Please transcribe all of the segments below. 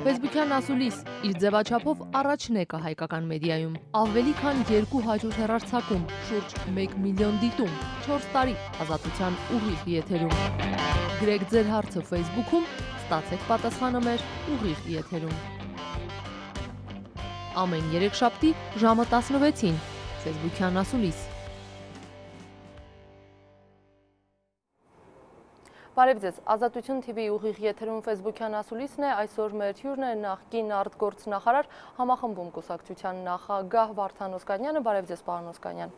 Facebook-յան ասուլիս իր ձևաչափով առաջն է հայկական մեդիայում։ Ավելի քան 200 հեռարձակում, շուրջ 1 միլիոն դիտում, 4 տարի ազատության ուղիղ եթերում։ Գրեք ձեր հարցը Facebook-ում, ստացեք պատասխանը մեր ուղիղ եթերում։ Ամեն երեքշաբթի ժամը 16-ին Facebook-յան ասուլիս։ Բարև ձեզ, Ազատություն TV ուղիղ եթերում Facebook-յան ասուլիսն է, այսօր մեր հյուրն է նախկին արտգործնախարար, համախմբում կուսակցության նախագահ Վարդան Օսկանյանը, բարև ձեզ պարոն Օսկանյան։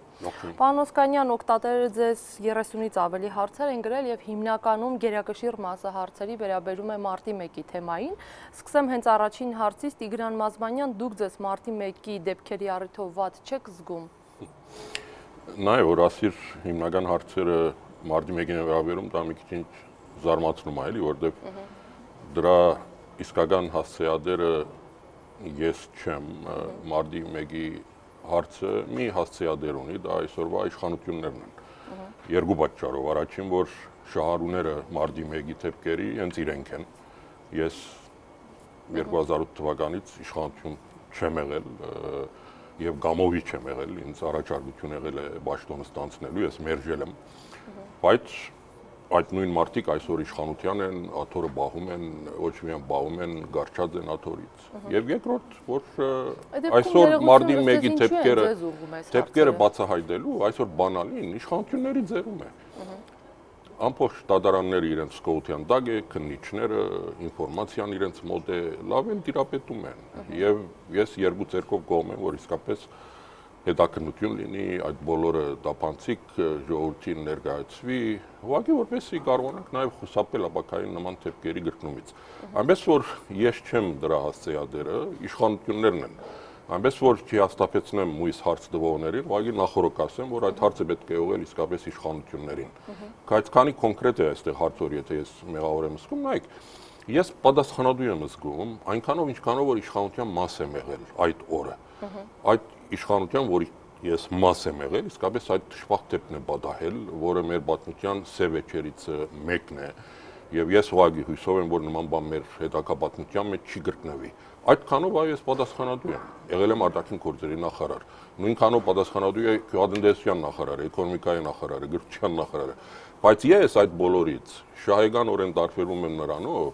Պարոն Օսկանյան, օգտատերերը ձեզ 30-ից ավելի հարցեր են գրել եւ հիմնականում գերակշիռ մասը հարցերի վերաբերում է մարտի 1-ի թեմային։ Սկսեմ հենց առաջին հարցից, Տիգրան Մազմանյան, դուք ձեզ մարտի 1-ի դեպքերի առիթով վատ չեք զգում։ Նայ, որ ասիր հիմնական հարցերը մարտի 1-ին է վերաբերում, դա մի քիչ զարմացնում է, էլի, որտեղ դրա իսկական հասցեադերը ես չեմ, մարտի 1-ի հարցը մի հասցեադեր ունի, դա այսօրվա իշխանություններն են։ Երկու պատճառով, առաջին, որ շահառուները մարտի 1-ի դեպքերի հենց իրենք են։ Ես 2008 թվականից իշխանություն չեմ եղել եւ գամովի չեմ եղել, ինձ առաջարկություն եղել է Պաշտոնը ստանցնելու, ես մերժել եմ։ Բայց այդ նույն մարդիկ այսօր իշխանության են, աթոռը բահում են, ոչ միայն բահում են, գարչած են աթոռից։ Եվ երկրորդ, որ այսօր մարտի 1-ի դեպքերը բացահայտելու, այսօր բանալին իշխանությունների ձեռում է։ Ամբողջ դատարանները իրենց սկողության տակ է, քննիչները, ինֆորմացիան իրենց մոտ է, լավ են տիրապետում են։ Եվ ես երկու ձեռքով գոհ եմ, որ իսկապես հետաքննություն լինի, այդ բոլորը տապանցիկ ժողովրդին ներկայացվի, ուղղակի որպեսզի կարողանանք նաև խուսափել ապակային նման դեպքերի կրկնումից։ Այնպես որ ես չեմ դրա հասցեադերը, իշխանություններն են։ Այնպես որ չհաստատեցնեմ մույս հարց տվողներին, ուղղակի նախորդ ասեմ, որ այդ հարցը պետք է ուղղել իսկապես իշխանություններին։ Բայց քանի կոնկրետ է այստեղ հարցը, եթե ես մեղավոր եմ զգում, նայեք, ես պատասխանատու եմ զգում, այնքանով ինչքանով որ իշխանության մաս եմ եղել այդ օրը։ Այդ իշխանության, որի ես մաս եմ եղել, իսկապես այդ դժբախտ դեպքն է պատահել, որը մեր պատմության սև էջերից մեկն է, եւ ես ուղղակի հույսով եմ, որ նման բան մեր հետագա պատմության մեջ չի կրկնվի։ Այդքանով այո, ես պատասխանատու եմ։ Եղել եմ արտաքին գործերի նախարար, նույնքանով պատասխանատու եմ գյուղատնտեսության նախարարը, էկոնոմիկայի նախարարը, գրթության նախարարը, բայց ես այդ բոլորից շահեգանորեն տարբերվում եմ նրանով,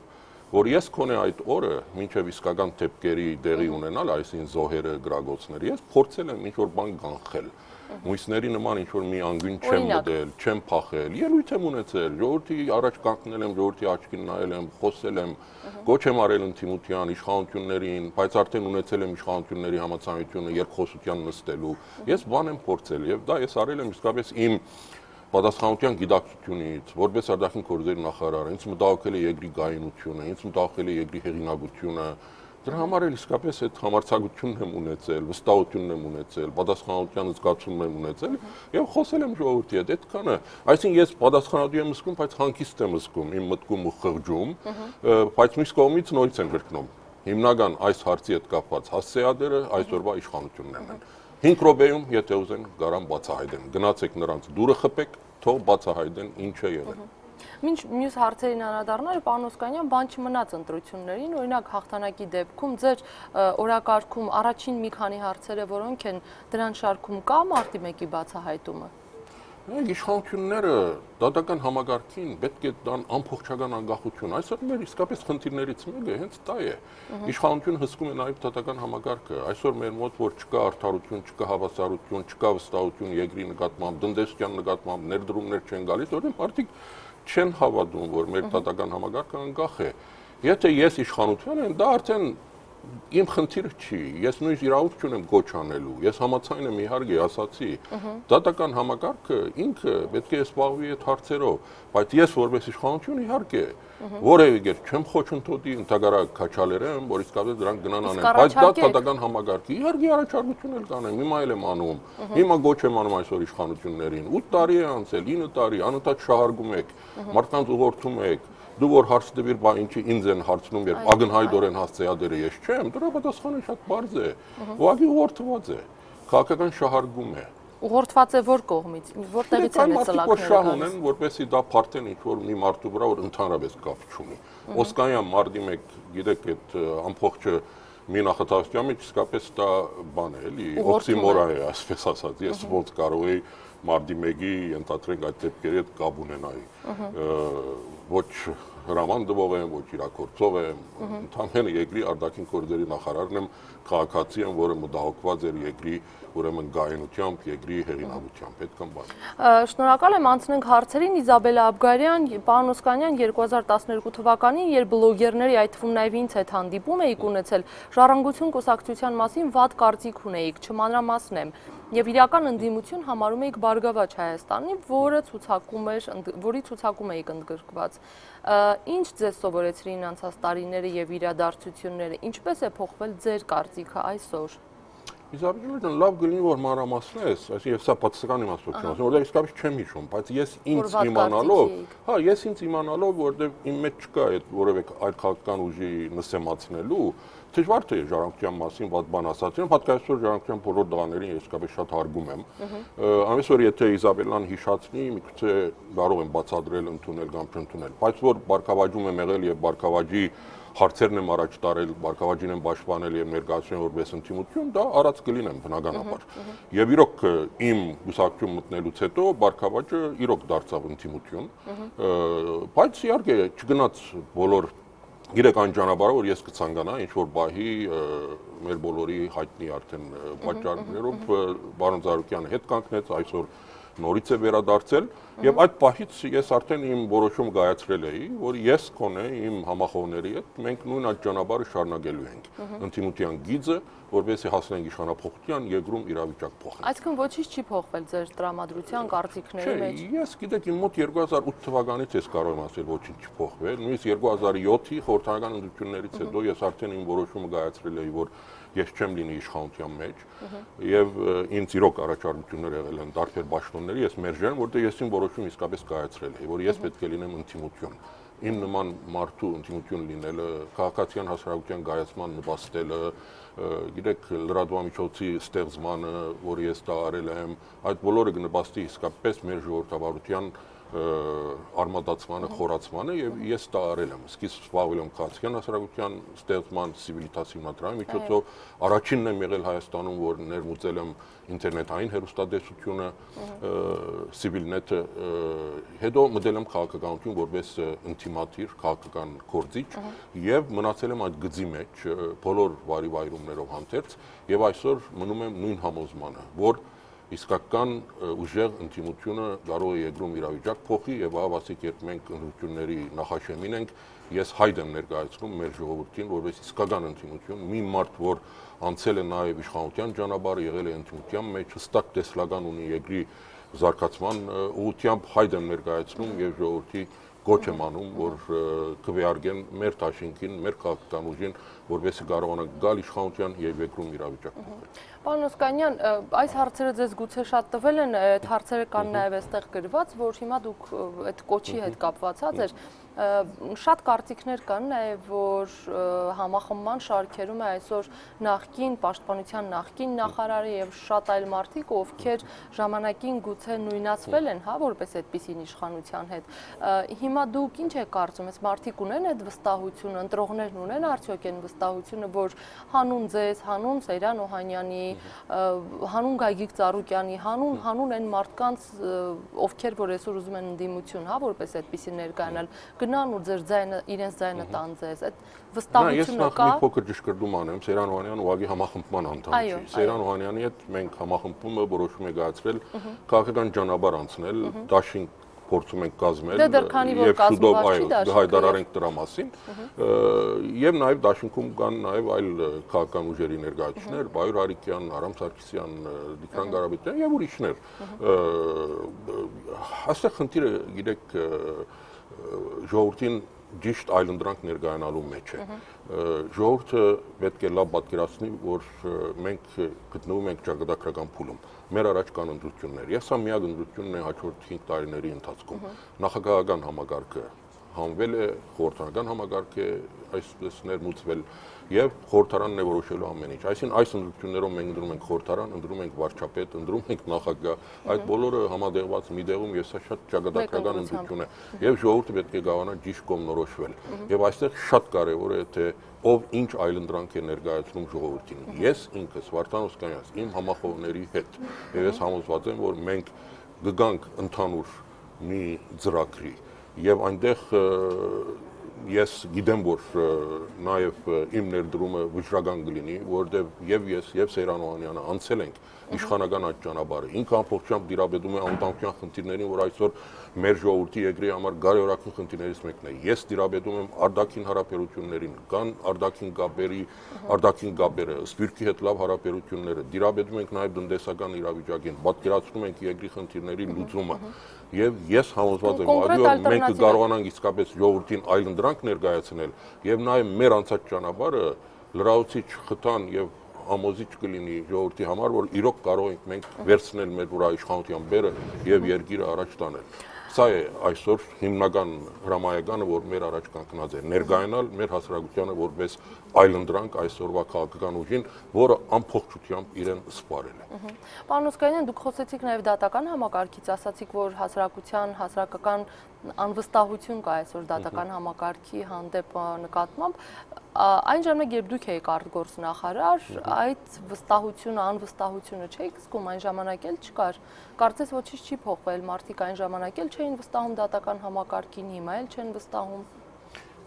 որ ես կոնե այդ օրը, մինչև իսկական դեպքերի տեղի ունենալ, այսին զոհերը, գրագոցները, ես փորձել եմ ինչ-որ բան կանխել։ Մույսների նման ինչ-որ մի անգույն չեմ մտել, չեմ փախել, ելույթ եմ ունեցել, ժողովրդի առաջ կանգնել եմ, ժողովրդի աչքին նայել եմ, խոսել եմ, գոչ եմ արել ընդդիմության, իշխանություններին, բայց արդեն ունեցել եմ իշխանությունների համացանությունը երկխոսության նստելու։ Ես բան եմ փորձել եւ դա ես արել եմ իսկապես իմ պատասխանատվության գիտակցությունից, որպես արտաքին գործերի նախարար, ինձ մտահոգել է երկրի գայունությունը, ինձ մտահոգել է երկրի հեղինակությունը, դրա համար էլ իսկապես այդ համարձակությունն եմ ունեցել, վստահությունն եմ ունեցել, պատասխանատվության զգացում եմ ունեցել եւ խոսել եմ ժողովրդի հետ, այդքանը, այսինքն ես պատասխանատու եմ զգում, բայց հանգիստ եմ զգում իմ մտքում ու խղճում, բայց մյուս կողմից նորից եմ կրկնում։ Հիմնական այս հարցի հետ կապված հասցեադերը այսօրվա իշխանություններն են։ 5 րոպեում, եթե ուզեն, կարան բացահայտեն։ Գնացեք նրանց դուրը խփեք, թող բացահայտեն ինչ է եղել։ Մինչ մյուս հարցերին անդրադառնալ, պարոն Օսկանյան, բան չմնաց ընտրություններին, օրինակ հաղթանակի դեպքում ձեր օրակարգում առաջին մի քանի հարցերը, որոնք են դրան շարքում կա մարտի 1-ի բացահայտումը։ Իշխանությունները դատական համագարկին պետք է տան ամբողջական անկախություն։ Այսօր մեր իսկապես խնդիրներից մեկը հենց դա է։ Իշխանությունը հսկում է նաև դատական համագարկը։ Այսօր մեր մոտ որ չկա արդարություն, չկա հավասարություն, չկա վստահություն երկրի նկատմամբ, տնտեսության նկատմամբ, ներդրումներ չեն գալիս, որտեղ մարդիկ չեն հավատում, որ մեր դատական համագարկը անկախ է։ Եթե ես իշխանություն եմ, դա արդեն իմ խնդիրը չի, ես նույնիսկ իրավունք չունեմ գոչ անելու, ես համաձայն եմ իհարկե ասացի, դատական համակարգը ինքը պետք է զբաղվի այդ հարցերով, բայց ես որպես իշխանություն իհարկե որևէ կերպ չեմ խոչընդոտի, ընդհանրապես քաչալերեմ, որ իսկապես դրանք գնան անեն, բայց դա դատական համակարգի իհարկե առաջարկություն էլ կանեմ, հիմա էլ եմ անում, հիմա գոչ եմ անում այսօր իշխանություններին, 8 տարի է անցել, 9 տարի, անընդհատ շահարկում եք, մարդկանց ուղղորդում եք, դու որ հարց տվիր, բա ինչի ինձ են հարցնում, երբ ակնհայտորեն հասցեադերը ես չեմ, դրա պատասխանը շատ բարձ է, ուղղակի ուղղորդված է, քաղաքական շահարկում է, ուղղորդված է որ կողմից, որտեղից են այս ծլակները շահ ունեն, որպեսզի դա փարթեն ինչ-որ մի մարդու վրա, որ ընդհանրապես կապ չունի։ Օսկանյան մարտի 1, գիտեք, այդ ամբողջը մի նախատեսության մեջ իսկապես դա բան է, էլի, օքսիմորոն է, այսպես ասած։ Ես ոնց կարող եի մարտի 1-ի ենթադրենք այդ դեպքերի հետ կապ ունենայի։ Ոչ հրամանդվող եմ, ոչ իրագործող եմ, ընդհանրապես երկրի արտաքին գործերի նախարարն եմ, քաղաքացի եմ, որը մտահոգված էր երկրի ուրեմն գայունությամբ, երկրի հեղինակությամբ, այդքան բան։ Շնորհակալ եմ, անցնենք հարցերին։ Իզաբելա Աբգարյան, պարոն Օսկանյան, 2012 թվականին, երբ բլոգերների, այդ թվում նաև ինձ հետ հանդիպում էիք ունեցել, Ժառանգություն կուսակցության մասին վատ կարծիք ունեիք, չմանրամասնեմ, եւ իրական ընդդիմություն համարում էիք Բարգավաճ Հայաստանի, որի ցուցակում էիք ընդգրկված։ Ինչ ձեզ սովորեցրին անցած տարիները եւ իրադարձությունները, ինչպես է փոխվել ձեր կարծիքը այսօր։ Իզաբելա, լավ գլինի որ մանրամասնես, այսինքն եւ սա պատասխան իմաստություն ասում, որտեղ իսկապես չեմ հիշում, բայց ես ինձ իմանալով, որտեղ իմ մեջ չկա այդ որևէ այլ քաղաքական ուժի նսեմացնելու, դժվար թե ժառանգության մասին վատ բան ասացին, հատկապես որ ժառանգության բոլոր դղաներին ես իսկապես շատ հարգում եմ։ Ամենից որ եթե Իզաբելան հիշացնի, միգուցե կարող եմ բացատրել, ընդունել կամ չընդունել, բայց որ բարգավաճում եմ եղել եւ բարգավաճի հարցերն եմ առաջ տարել, բարգավաճին եմ պաշտպանել եւ ներկայացնել որպես ընդդիմություն, դա առած կլինեմ բնականաբար։ Եվ իրոք իմ գուսակցություն մտնելուց հետո բարգավաճը իրոք դարձավ ընդդիմություն, բայց իհարկե չգնաց բոլոր գիտեք այն ճանապարհը, որ ես կցանկանա ինչ որ բահի մեր բոլորի հայտնի արդեն պատճառներով պարոն Զարուկյանը հետ կանգնեց, այսօր նորից է վերադարձել եւ այդ պահից ես արդեն իմ որոշումը կայացրել էի, որ ես կոնե իմ համախոհների հետ մենք նույն այդ ճանապարհը շարունակելու ենք։ Ընդդիմության գիծը, որովհետեւ հասնենք իշխանապողության, երկրում իրավիճակ փոխենք։ Այսինքն ոչինչ չի փոխվել ձեր տրամադրության կարծիքների մեջ։ Ես գիտեք իմ մոտ 2008 թվականից ես կարող եմ ասել ոչինչ չի փոխվել, նույնիսկ 2007-ի խորհրդարական ընտրություններից հետո ես արդեն իմ որոշումը կայացրել էի, որ ես չեմ լինի իշխանության մեջ եւ ինձ իրոք առաջարկություններ եղել են տարբեր պաշտոնների, ես մերժել եմ, որտեղ ես իմ որոշումը իսկապես կայացրել էի, որ ես պետք է լինեմ ընդդիմություն։ Իմ նման մարդու ընդդիմություն լինելը, քաղաքացիական հասարակության գայացման նպաստելը, գիտեք, լրատվամիջոցի ստեղծմանը, որ ես դա արել եմ, այդ բոլորը կնպաստի իսկապես մեր ժողովրդավարության արմատացմանը, խորացմանը եւ ես դա արել եմ։ Սկիզբ զբաղվել եմ քաղաքացիական հասարակության ստեղծման civilitasiv նատրայի միջոցով, առաջինն եմ եղել Հայաստանում, որ ներմուծել եմ ինտերնետային հեռուստատեսությունը, Civilnet-ը, հետո մտել եմ քաղաքականություն որպես ինտիմատիր քաղաքական գործիչ եւ մնացել եմ այդ գծի մեջ բոլոր վարիվայրումներով հանդերձ եւ այսօր մնում եմ նույն համոզմանը, որ իսկական ուժեղ ընդդիմությունը կարող է երկրում իրավիճակ փոխի եւ հավասիկ երբ մենք ընդդիմությունների նախաշեմին ենք, ես հայտ եմ ներկայացնում մեր ժողովրդին, որպես իսկական ընդդիմություն, մի մարդ, որ անցել է նաեւ իշխանության ճանապարհը, եղել է ընդդիմության մեջ, հստակ տեսլական ունի երկրի զարգացման ուղղությամբ, հայտ եմ ներկայացնում եւ ժողովրդի գոչ եմ անում, որ կվեարկեն մեր դաշինքին, մեր քաղաքական ուժին, որովհետեւ կարողանանք գալ իշխանության եւ երկրում իրավիճակ փոխել։ Պարոն Օսկանյան, այս հարցերը ձեզ գուցե շատ տվել են, այդ հարցերը կան նաև այստեղ գրված, որ հիմա դուք այդ կոչի հետ կապվածած էր, շատ կարծիքներ կան նաև, որ համախմբման շարքերում է այսօր նախկին պաշտպանության նախկին նախարարը եւ շատ այլ մարդիկ, ովքեր ժամանակին գուցե նույնացվել են, հա, որպես այդպիսին իշխանության հետ։ Հիմա դուք ինչ եք կարծում, այս մարդիկ ունեն այդ վստահությունը, ընտրողներն ունեն արդյոք այն վստահությունը, որ հանուն ձեզ, հանուն Սեյրան Օհանյանի, հանուն Գագիկ Ծառուկյանի, հանուն այն մարդկանց, ովքեր որ այսօր ուզում են ընդդիմություն, հա, որպես այդպիսի ներկայանալ, գնան ու ձեր ձայնը, իրենց ձայնը տան ձեզ, այդ վստահությունը կա։ Ես մի փոքր ճշգրտում անեմ, Սեյրան Օհանյանը ուղղակի համախմբման անդամ չի։ Սեյրան Օհանյանի հետ մենք համախմբումը որոշում ենք կայացրել քաղաքական ճանապարհ անցնել, դաշինք փորձում ենք կազմել եւ շուտով հայտարարենք դրա մասին եւ նաեւ դաշինքում կան նաեւ այլ քաղաքական ուժերի ներկայացուցիչներ, Բայր Հարիկյան, Արամ Սարգսյան, Դիքրան Ղարաբեկյան եւ ուրիշներ։ Այստեղ խնդիրը գիտեք ժողովրդին ճիշտ այլընտրանք ներկայանալու մեջ է։ Ժողովուրդը պետք է լավ պատկերացնի, որ մենք գտնվում ենք ճակատագրական փուլում։ Մեր առաջ կան ընտրություններ։ Ես սա միակ ընտրությունն է հաջորդ 5 տարիների ընթացքում։ Նախագահական համակարգը հանվել է խորհրդարանական համագարկ է այսպես ներմուծվել եւ խորհրդարանն է որոշելու ամեն ինչ։ Այսինքն այս ընդդիմություններով մենք ընտրում ենք խորհրդարան, ընտրում ենք վարչապետ, ընտրում ենք նախագահ, այդ բոլորը համադեղված մի դեղում եւ սա շատ ճակատագրական ընդդիմություն է եւ ժողովուրդը պետք է գավանա ճիշտ կողմնորոշվել։ Եվ այստեղ շատ կարեւոր է թե ով ինչ այլընտրանք է ներկայացնում ժողովրդին։ Ես ինքս Վարդան Օսկանյանս իմ համախոհների հետ եւ ես համոզված եմ, որ մենք կգանք ընդհանուր մի ծրագրի եւ այնտեղ ես գիտեմ, որ նաև իմ ներդրումը վճռական կլինի, որտեղ եւ ես եւ Սեյրան Օհանյանը անցել ենք իշխանական այդ ճանապարհը։ Ինքը ամբողջությամբ դիրապետում է անվտանգության խնդիրներին, որ այսօր մեր ժողովրդի երկրի համար գարեորակին խնդիրներից մեկն է։ Ես դիրապետում եմ արտաքին հարաբերություններին, կան արտաքին գաբերը, Սփյուռքի հետ լավ հարաբերությունները, դիրապետում ենք նաև տնտեսական իրավիճակին, պատկերացնում ենք երկրի խնդիրների լուծումը։ Եվ ես համոզված եմ, որ մենք կկարողանանք իսկապես ժողովրդին այլընտրանք ներկայացնել եւ նաեւ մեր անցած ճանապարհը լրացուցիչ խթան եւ ամոզիչ կլինի ժողովրդի համար, որ իրոք կարող ենք մենք վերցնել մեր վրա իշխանության բերը եւ երկիրը առաջ տանել։ Սա է այսօր հիմնական հրամայականը, որ մեր առաջ կանգնած է, ներկայանալ մեր հասարակությանը որպես այլընտրանք այսօրվա քաղաքական ուժին, որը ամբողջությամբ իրեն սպառել է։ Պարոն Օսկանյան, դուք խոսեցիք նաև դատական համակարգից, ասացիք, որ հասարակական անվստահություն կա այսօր դատական համակարգի հանդեպ նկատմամբ, այն ժամանակ, երբ դուք եք արտգործնախարար, այդ վստահությունը, անվստահությունը չէիք զգում, այն ժամանակ էլ չկար։ Կարծես ոչինչ չի փոխվել, մարդիկ այն ժամանակ էլ չէին վստահում դատական համակարգին, հիմա էլ չեն վստահում։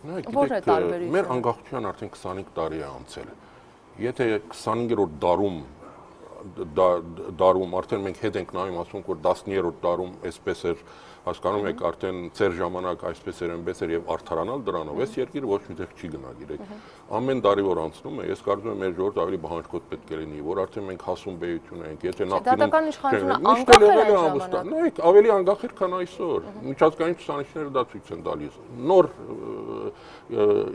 Ո՞րն է տարբերությունը։ Մեր անկախության արդեն 25 տարի է անցել։ Եթե 25-րդ դարում արդեն մենք հետ ենք նայում, ասում որ 10-րդ դարում այսպես էր, հասկանում եք, արդեն ծեր ժամանակ այսպես էր, այնպես էր եւ արդարանալ դրանով, այս երկիրը ոչ միտեղ չի գնա, գիտեք։ Ամեն տարի որ անցնում է, ես կարծում եմ մեր ժողովուրդը ավելի բանջկոտ պետք է լինի, որ արդեն մենք հասուն բեյություն ենք, եթե դատական իշխանությունը անկախ էր այն ժամանակ։ Նայեք, ավելի անկախ էր, քան այսօր։ Միջազգային ցուցանիշները դա ցույց են տալիս։ Նոր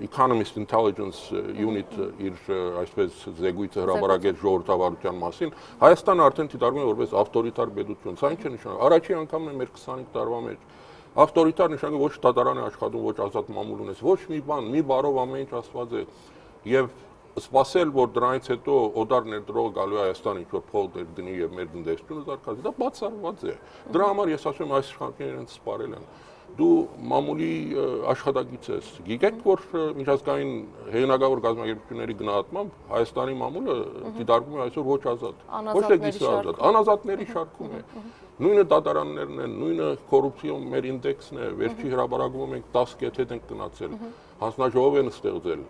Economist Intelligence Unit իր այսպես զեկույցը հրապարակեց ժողովրդավարության մասին, Հայաստանը արդեն դիտարկվում է որպես ավտորիտար պետություն։ Սա ինչ է նշանակում։ Առաջին անգամն է մեր 25 տարվա մեջ ավտորիտար նշանակում ոչ դատարան է աշխատում, ոչ ազատ մամուլ ունես, ոչ մի բան, մի բառով ամեն ինչ ասված է եւ սպասել, որ դրանից հետո օդար ներդրողը գալու է Հայաստան ինչ որ փող դնի եւ մեր տնտեսությունը զարգացի, դա բացառված է։ Դրա համար ես ասում եմ այս իշխանությունները իրենց սպառել են։ Դու մամուլի աշխատակից ես։ Գիտեք, որ միջազգային հեղինակավոր գազམ་ագերբությունների գնահատմամբ Հայաստանի մամուլը դիտարկվում է այսօր ոչ ազատ, ոչ թե դիսազատ, անազատների շարքում է։ Նույնը դատարաններն են, նույնը կոռուպցիոն մեր ինդեքսն է, վերջի հրապարակում ենք 10 կետ հետ ենք գնացել, հանձնաժողով են ստեղծել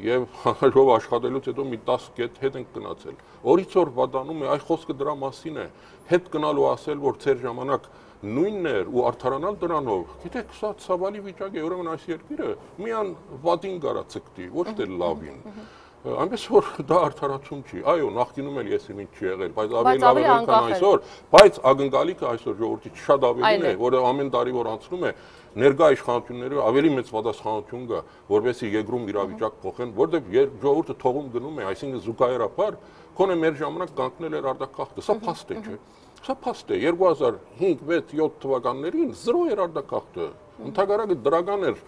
եւ հանձնաժողով աշխատելուց հետո մի 10 կետ հետ ենք գնացել։ Օրից օր վատանում է, այ խոսքը դրա մասին է, հետ գնալու ասել, որ ծեր ժամանակ նույնն էր ու արդարանալ դրանով։ Գիտեք, սա ցավալի վիճակ է, ուրեմն այս երկիրը միան վատին կարա ցկտի, ոչ թե լավին։ Այնպես որ դա արդարացում չի։ Այո, նախկինում էլ ես ինչ չի եղել, բայց ավելի լավ է քան այսօր, բայց ակնկալիքը այսօր ժողովրդի շատ ավելին է, որը ամեն տարի որ անցնում է, ներկա իշխանությունները ավելի մեծ պատասխանատվություն կա, որովհետեւ երկրում իրավիճակ փոխեն, որովհետեւ ժողովուրդը թողում գնում է, այսինքն զուգահեռաբար քոնե մեր ժամանակ կանգնել էր արտակախտը, սա փաստ է, չէ՞։ Սա փաստ է 2005, 6, 7 թվականներին 0 էր արտակախտը։ Ընդհանրապես դրական էր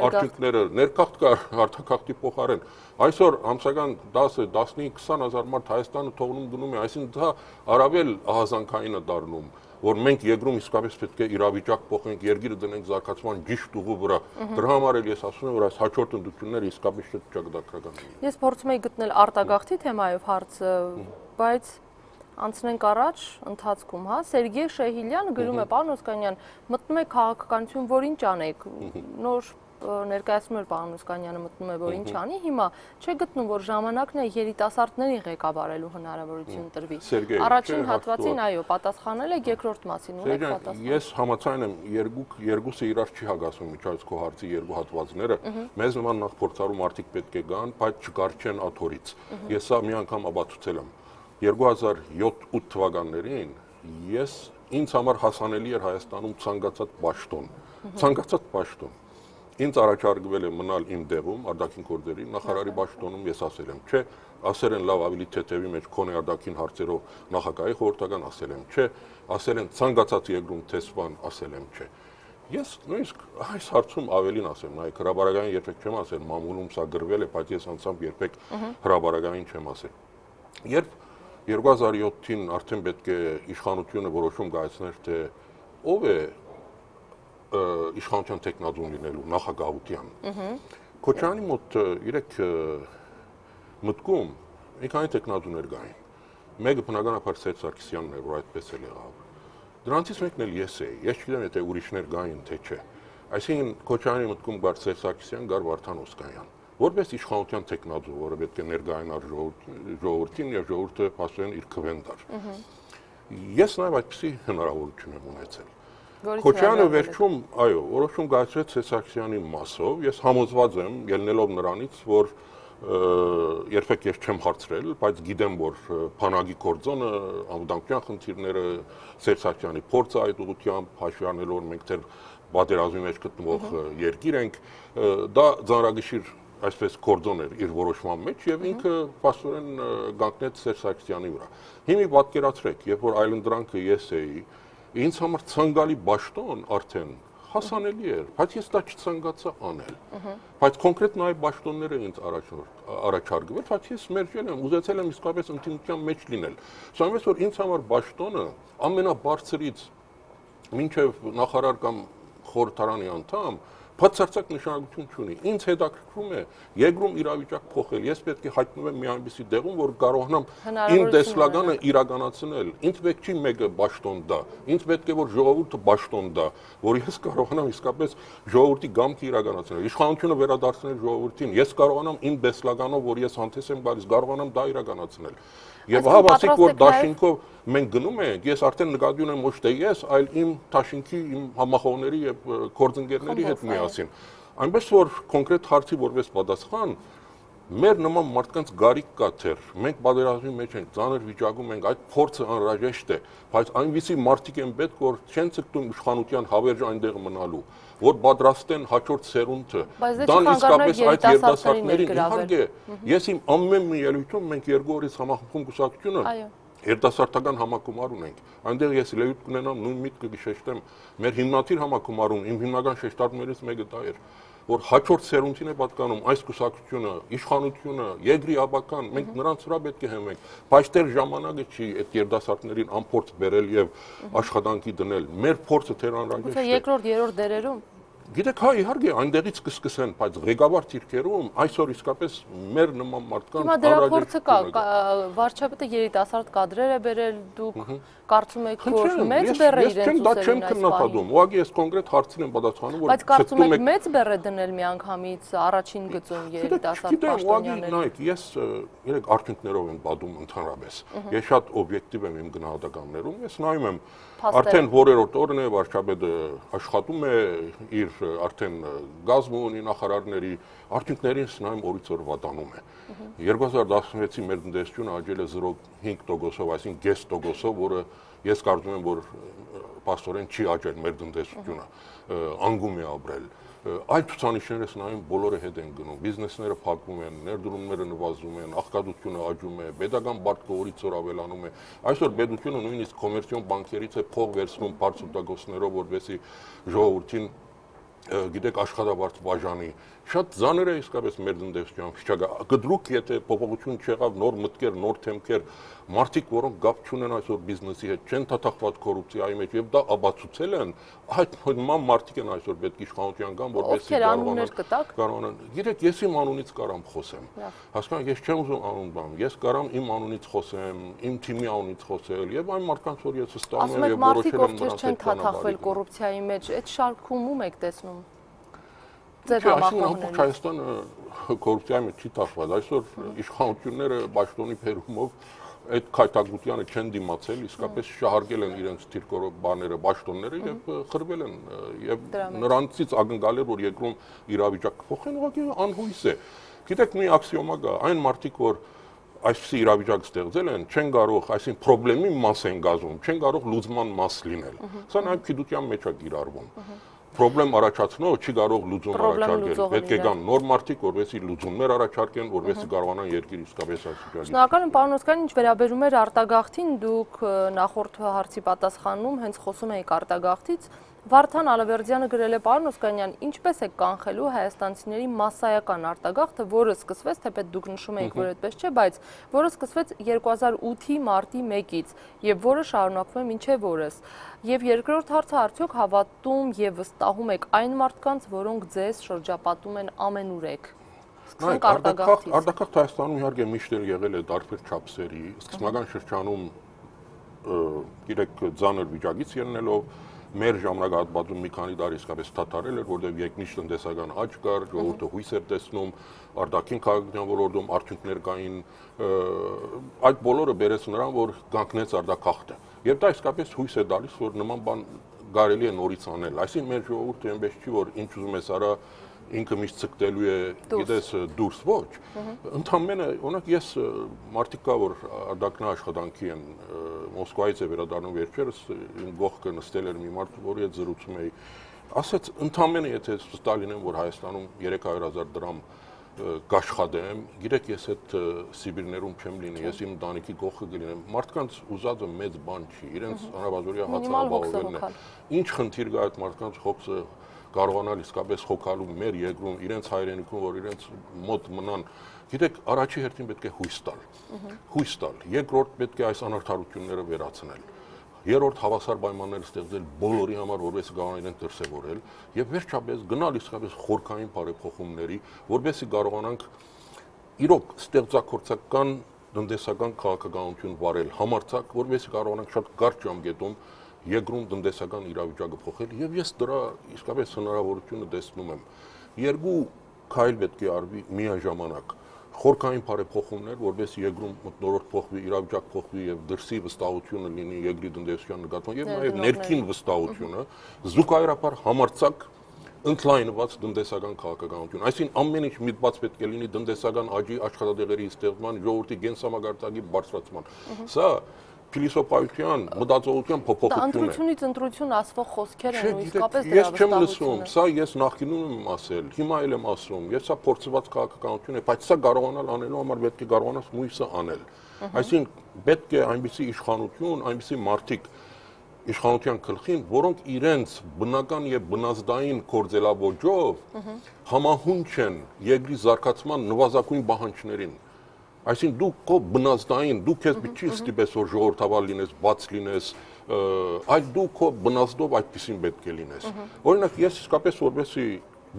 արդյունքները, ներքախտ կար արտակախտի փոխարեն։ Այսօր ամսական 10, 15, 20 հազար մարդ Հայաստանը թողնում գնում է, այսինքն դա առավել ահազանգային է դառնում, որ մենք երկրում իսկապես պետք է իրավիճակ փոխենք, երկիրը դնենք զարգացման ճիշտ ուղու վրա։ Դրա համար էլ ես ասում եմ, որ այս հաջորդ ընդդիմությունները իսկապես շատ ճակատագրական են։ Ես փորձում եի գտնել արտագաղթի թեմայով հարցը, բայց անցնենք առաջ ընթացքում, հա, Սերգեյ Շեհիլյանը գրում է, պարոն Օսկանյան, մտնում է քաղաքականություն, որ ինչ անեք, նոր ներկայացնում էր պարոն Օսկանյանը, մտնում է, որ ինչ անի, հիմա չէ գտնում, որ ժամանակն է երիտասարդներին ղեկավարելու հնարավորություն տրվի։ Առաջին հատվածին, այո, պատասխանել եք, երկրորդ մասին ունեք պատասխան։ Ես համաձայն եմ, երկուսը իրար չի հագասում միջից քո հարցի երկու հատվածները, մեզ նման նախ փորձառու մարդիկ պետք է գան, բայց չկարչեն աթորից։ Ես սա մի անգամ ապացուցել եմ։ 2007-8 թվականներին ինձ համար հասանելի էր Հայաստանում ցանկացած պաշտոն։ Ինձ առաջարկվել է մնալ իմ դեղում արտաքին գործերի նախարարի պաշտոնում, ես ասել եմ, չէ, ասել են լավ ավելի թեթևի մեջ քոնե արտաքին հարցերով նախագահի խորհրդական, ասել եմ, չէ, ասել են ցանկացած երկրում տեսփան, ասել եմ, չէ։ Ես նույնիսկ այս հարցում ավելին ասեմ, նայեք, հրաբարակային երբեք չեմ ասել, մամուլում սա գրվել է, բայց ես անձամբ երբեք հրաբարակային չեմ ասել։ Երբ 2007-ին արդեն պետք է իշխանությունը որոշում կայացներ, թե ով է իշխանության տեխնազոն լինելու նախագահության։ Քոչարյանի մոտ իրեք մտքում մի քանի տեխնազոներ կային։ Մեկը բնականաբար Սերժ Սարգսյանն է, որ այդպես էլ եղավ։ Դրանցից մեկն էլ ես էի, ես չգիտեմ, եթե ուրիշներ կային, թե չէ։ Այսինքն Քոչարյանի մտքում կար Սերժ Սարգսյան, կար Վարդան Օսկանյան, որպես իշխանության տեխնազոն, որը պետք է ներկայանար ժողովրդին եւ ժողովուրդը փաստորեն իր քվեն տար։ Ես նաեւ այդպիսի հնարավորություն եմ ունեցել։ Քոչարյանը վերջում, այո, որոշում կայացրեց Սերժ Սարգսյանի մասով, ես համոզված եմ, ելնելով նրանից, որ երբեք ես չեմ հարցրել, բայց գիտեմ, որ բանակի կորձոնը, անվտանգության խնդիրները, Սերժ Սարգսյանի փորձը այդ ուղղությամբ հաշվի առնելով, որ մենք դեռ պատերազմի մեջ գտնվող երկիր ենք, դա ծանրագիշիր այսպես կորձոն էր իր որոշման մեջ եւ ինքը փաստորեն կանգնեց Սերժ Սարգսյանի վրա։ Հիմա պատկերացրեք, երբ որ այլընտրանքը ես էի, ինձ համար ցանկալի ճաշտոն արդեն հասանելի էր, բայց ես դա չցանկացա անել։ Բայց կոնկրետ նայ ճաշտոնները ինձ առաջարկվել, բայց ես մերժել եմ, ուզեցել եմ իսկապես ընդդիմության մեջ լինել։ Սա որ ինձ համար ճաշտոնը ամենաբարձրից մինչև նախարար կամ խորհրդարանի անդամ բացարձակ նշանակություն չունի։ Ինձ հետաքրքրում է երկրում իրավիճակ փոխել։ Ես պետք է հայտնվեմ մի այնպիսի տեղում, որ կարողանամ իմ տեսլականը իրականացնել։ Ինձ պետք չի մեկը ճաշտոն դա։ Ինձ պետք է որ ժողովուրդը ճաշտոն դա, որ ես կարողանամ իսկապես ժողովրդի գամքը իրականացնել։ Իշխանությունը վերադարձնել ժողովրդին։ Ես կարողանամ իմ տեսլականով, որ ես հանդես եմ գալիս, կարողանամ դա իրականացնել։ Եվ ահա ասիկ որ դաշինքով մենք գնում ենք, ես արդեն նկատի ունեմ ոչ թե ես, այլ իմ դաշինքի, իմ համախոհների եւ գործընկերների հետ միասին։ Այնպես որ կոնկրետ հարցի որպես պատասխան մեր նման մարդկանց գարիք կա թեր, մենք պատերազմի մեջ ենք, ծանր վիճակում ենք, այդ փորձը անհրաժեշտ է, բայց այնպիսի մարդիկ են պետք, որ չեն ցկտում իշխանության հավերժ այնտեղ մնալու, որ պատրաստեն հաջորդ սերունդը։ Դան իսկապես այդ երիտասարդներին իհարկե, ես իմ ամեն մի ելույթում մենք երկու օրից համախմբում կուսակցությունը երիտասարդական համակումար ունենք։ Այնտեղ ես ելույթ կունենամ նույն միտքը կշեշտեմ, մեր հիմնադիր համակումարում իմ հիմնական շեշտարկներից մեկը դա էր, որ հաջորդ սերունդին է պատկանում այս կուսակցությունը, իշխանությունը, երկրի ապական, մենք նրանց վրա պետք է հենվենք, բայց դեռ ժամանակը չի այդ երիտասարդներին անփորձ բերել եւ աշխատանքի դնել։ Մեր փորձը թեր անհրաժեշտ է։ Երկրորդ, երրորդ դերերում Գիտեք, հա, իհարկե, այնտեղից կսկսեն, բայց ղեկավար թիրքերում այսօր իսկապես մեր նման մարդկանց Հիմա դրա փորձը կա, վարչապետը երիտասարդ կադրեր է բերել, դուք կարծում եք, որ մեծ բեռ է իրենց ուսերին այս բանի։ Ուղղակի ես կոնկրետ հարցին եմ պատասխանում, որ բայց կարծում եք մեծ բեռ է դնել միանգամից առաջին գծում երիտասարդ պաշտոնյաները։ Նայեք, ես երեք արդյունքներով եմ պատում ընդհանրապես։ Ես շատ օբյեկտիվ եմ իմ գնահատականներում, ես նայում եմ արդեն որերորդ օրն է վարչապետը աշխատում է իր արդեն գազմ ունի նախարարների արդյունքներին նայում օրից օր վատանում է 2016-ի մեր տնտեսությունը աճել է 0.5%-ով, այսինքն գես տոկոսով, որը ես կարծում եմ, որ փաստորեն չի աճել մեր տնտեսությունը, անգում է ապրել։ Այդ ցուցանիշներս նայում բոլորը հետ են գնում, բիզնեսները փակվում են, ներդրումները նվազում են, աղքատությունը աճում է, պետական բարտը օրից օր ավելանում է։ Այսօր պետությունը նույնիսկ կոմերցիոն բանկերից է փող վերցնում բարձրօգտագործներով, որովհետեւ ժողովրդին գիտեք աշխատավարձ բաժանի շատ ծանր է իսկապես մեր տնտեսության վիճակը գդրուկ եթե փոփոխություն չեղավ նոր մտքեր նոր թեմքեր մարդիկ որոնք գապ չունեն այսօր բիզնեսի հետ չեն թաթախված կոռուպցիայի մեջ եւ դա ապացուցել են այդ նման մարդիկ են այսօր պետք իշխանության կան որովհետեւ կարողանան գիտեք ես իմ անունից կարամ խոսեմ հասկանաք ես չեմ ուզում անուն բան ես կարամ իմ անունից խոսեմ իմ թիմի անունից խոսել եւ այն մարդկանց որ ես ստանում եմ եւ որոշել եմ նրանց հետ թաթախվել կոռուպցիայի մեջ այդ շարքում ում եք տեսնում Ձեր համախոհները Հայաստանը կոռուպցիայի մեջ չի թափված այսօր իշխանությունները պաշտոնի փերումով այդ քայթագությանը չեն դիմացել իսկապես շահարկել են իրենց թիրքորով բաները պաշտոնները եւ խրվել են եւ նրանցից ակնկալել որ երկրում իրավիճակ կփոխեն ուղղակի անհույս է գիտեք մի աքսիոմա կա այն մարդիկ որ այսպիսի իրավիճակ ստեղծել են չեն կարող այսին խնդրի մաս են գազում չեն կարող լուծման մաս լինել սա նաեւ գիտության մեջ է կիրառվում Պրոբլեմ առաջացնող չի կարող լուծում առաջարկել։ Պետք է գան նոր մարդիկ, որովհետեւ լուծումներ առաջարկեն, որովհետեւ կարողանան երկիր իսկապես հասցնել։ Շնորհակալ եմ, պարոն Օսկանյան, ինչ վերաբերում էր արտագաղթին, դուք նախորդ հարցի պատասխանում հենց խոսում եք արտագաղթից, Վարդան Ալավերդյանը գրել է պարոն Օսկանյան, ինչպես է կանխելու հայաստանցիների մասսայական արտագաղթը, որը սկսվեց, թեպետ դուք նշում եք, որ այդպես չէ, բայց որը սկսվեց 2008-ի մարտի 1-ից եւ որը շարունակվում է մինչեւ օրս։ Եվ երկրորդ հարցը արդյոք հավատում եւ վստահում եք այն մարդկանց, որոնք ձեզ շրջապատում են ամենուրեք։ Արտագաղթ Հայաստանում իհարկե միշտ եղել է տարբեր չափսերի, սկզբնական շրջանում գիտեք ծանր վիճակից ելնելով մեր ժամանակահատվածում մի քանի տարի իսկապես թաթարել էր, որտեղ եկնիշ տնտեսական աճ կար, ժողովուրդը հույս էր տեսնում, արտաքին քաղաքական ոլորտում արդյունքներ կային, այդ բոլորը բերեց նրան, որ կանգնեց արտագաղթը։ Եվ դա իսկապես հույս է տալիս, որ նման բան կարելի է նորից անել։ Այսինքն մեր ժողովուրդը այնպես չի, որ ինչ ուզում ես արա ինքը միշտ ցկտելու է, գիտես, դուրս ոչ։ Ընդհանրապես, օրինակ ես մարդիկ կա, որ արտաքին աշխատանքի են Մոսկվայից է վերադառնում վերջերս, իմ գողքը նստել էր մի մարդ, որի հետ զրուցում էի, ասաց, ընդհանրապես եթե վստահ լինեմ, որ Հայաստանում 300,000 դրամ կաշխատեմ, գիտեք, ես այդ Սիբիրներում չեմ լինի, ես իմ ընտանիքի գողքը կլինեմ, մարդկանց ուզածը մեծ բան չի, իրենց անհավատորյա հացանաբավելն է։ Ինչ խնդիր կա այդ մարդկանց հոգսը կարողանալ իսկապես հոգալու մեր երկրում, իրենց հայրենիքում, որ իրենց մոտ մնան, գիտեք, առաջի հերթին պետք է հույս տալ, երկրորդ պետք է այս անարդարությունները վերացնել, երրորդ հավասար պայմաններ ստեղծել բոլորի համար, որովհետեւ կարողան իրենք դրսևորել, եւ վերջապես գնալ իսկապես խորքային բարեփոխումների, որովհետեւ կարողանանք իրոք ստեղծագործական տնտեսական քաղաքականություն վարել, համարձակ, որովհետեւ կարողանանք շատ կարճ ժամկետում երկրում տնտեսական իրավիճակը փոխել եւ ես դրա իսկապես հնարավորությունը տեսնում եմ։ Երկու քայլ պետք է արվի միաժամանակ։ Խորքային բարեփոխումներ, որովհետեւ երկրում մթնոլորտ փոխվի, իրավիճակ փոխվի եւ դրսի վստահությունը լինի երկրի տնտեսության նկատմամբ եւ նաեւ ներքին վստահությունը, զուգահեռաբար համարձակ ընդլայնված տնտեսական քաղաքականություն։ Այսինքն ամեն ինչ միտված պետք է լինի տնտեսական աճի, աշխատատեղերի ստեղծման, ժողովրդի կենսամագարտակի բարձրացման։ Սա փիլիսոփայության, մտածողության փոփոխություն է։ Դա ընտրությունից ընտրություն ասվող խոսքեր են ու իսկապես դրա Ես չեմ լսում, սա ես նախկինում եմ ասել, հիմա էլ եմ ասում, եւ սա փորձված քաղաքականություն է, բայց սա կարողանալ անելու համար պետք է կարողանաս մույսը անել։ Այսինքն պետք է այնպիսի իշխանություն, այնպիսի մարդիկ իշխանության գլխին, որոնք իրենց բնական եւ բնազդային կորձելավոճով համահունչ են երկրի զարգացման նվազագույն պահանջներին։ Այսինքն դու քո բնազդային, դու քեզ պիտի ստիպես որ ժողովրդավար լինես, բաց լինես, այլ դու քո բնազդով այդպեսին պետք է լինես։ Օրինակ ես իսկապես որպեսզի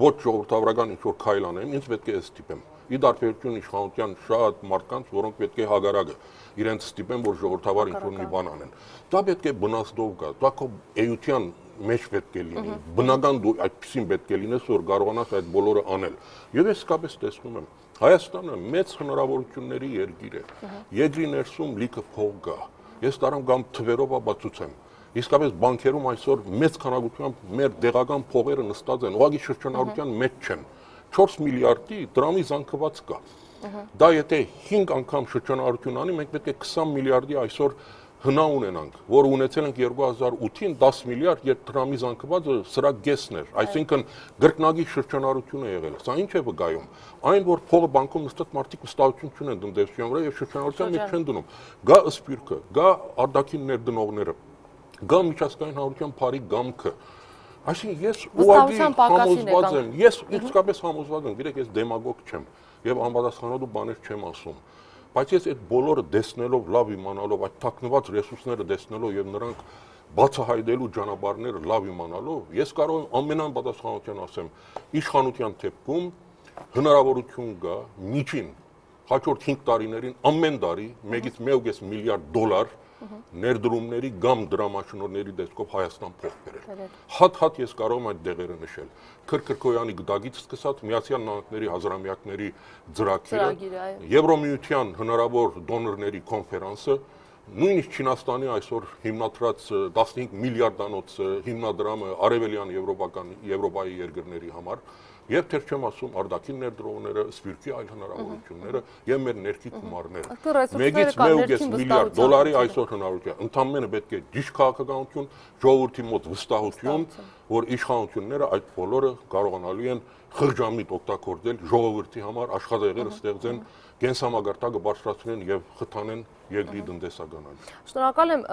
ոչ ժողովրդավարական ինչ-որ քայլ անեմ, ինձ պետք է ստիպեմ։ Ի դարբերություն իշխանության շատ մարդկանց, որոնք պետք է հագարակը իրենց ստիպեն, որ ժողովրդավար ինչ-որ մի բան անեն։ Դա պետք է բնազդով գա, դա քո էության մեջ պետք է լինի։ Բնական դու այդպեսին պետք է լինես, որ կարողանաս այդ բոլորը անել։ Եվ ես իսկապես տեսնում եմ Հայաստանը մեծ հնարավորությունների երկիր է։ Երկրի ներսում լիքը փող կա։ Ես դարամ կամ թվերով ապացուցեմ։ Իսկապես բանկերում այսօր մեծ քանակությամբ մեր դեղական փողերը նստած են, ուղղակի շրջանառության մեջ չեն։ 4 միլիարդի դրամի զանգված կա։ Դա եթե 5 անգամ շրջանառություն անի, մենք պետք է 20 միլիարդի այսօր հնա ունենանք, որ ունեցել ենք 2008-ին 10 միլիարդ, երբ դրամի զանգվածը սրա գեսն էր, այսինքն գրկնագի շրջանառություն է եղել։ Սա ինչ է վկայում։ Այն որ փողը բանկում նստած մարդիկ վստահություն չունեն տնտեսության վրա եւ շրջանառության մեջ չեն դնում։ Գա ըսպիրկը, գա արտաքին ներդնողները, գա միջազգային հանրության բարի գամքը։ Այսինքն ես ուղղակի համոզված եմ, ես իսկապես համոզված եմ, գիտեք, ես դեմագոգ չեմ եւ անպատասխանատու բաներ չեմ ասում։ Բայց ես այդ բոլորը տեսնելով, լավ իմանալով, այդ թաքնված ռեսուրսները տեսնելով եւ նրանք բացահայտելու ճանապարհները լավ իմանալով, ես կարող եմ ամենապատասխանատվության ասեմ, իշխանության թեփքում հնարավորություն կա միջին հաջորդ 5 տարիներին ամեն տարի 1.5 միլիարդ դոլար ներդրումների կամ դրամաշնորհների տեսքով Հայաստան փող բերել։ Հատ ես կարող եմ այդ դեղերը նշել։ Քրքրքոյանի գդագից սկսած Միացյալ Նահանգների հազարամյակների ծրագիրը, Եվրոմիության հնարավոր դոնորների կոնֆերանսը, նույնիսկ Չինաստանի այսօր հիմնադրած 15 միլիարդանոց հիմնադրամը արևելյան Եվրոպայի երկրների համար, եւ թեր չեմ ասում արտաքին ներդրողները, սպիրկի այլ հնարավորությունները եւ մեր ներքի գումարները։ 1.5 միլիարդ դոլարի այսօր հնարավորություն։ Ընդամենը պետք է ճիշտ քաղաքականություն, ժողովրդի մոտ վստահություն, որ իշխանությունները այդ բոլորը կարողանալու են խղճամիտ օգտագործել ժողովրդի համար, աշխատեղեր ստեղծեն, կենսամագարտակը բարձրացնեն եւ խթանեն երկրի տնտեսականին։ Շնորհակալ եմ,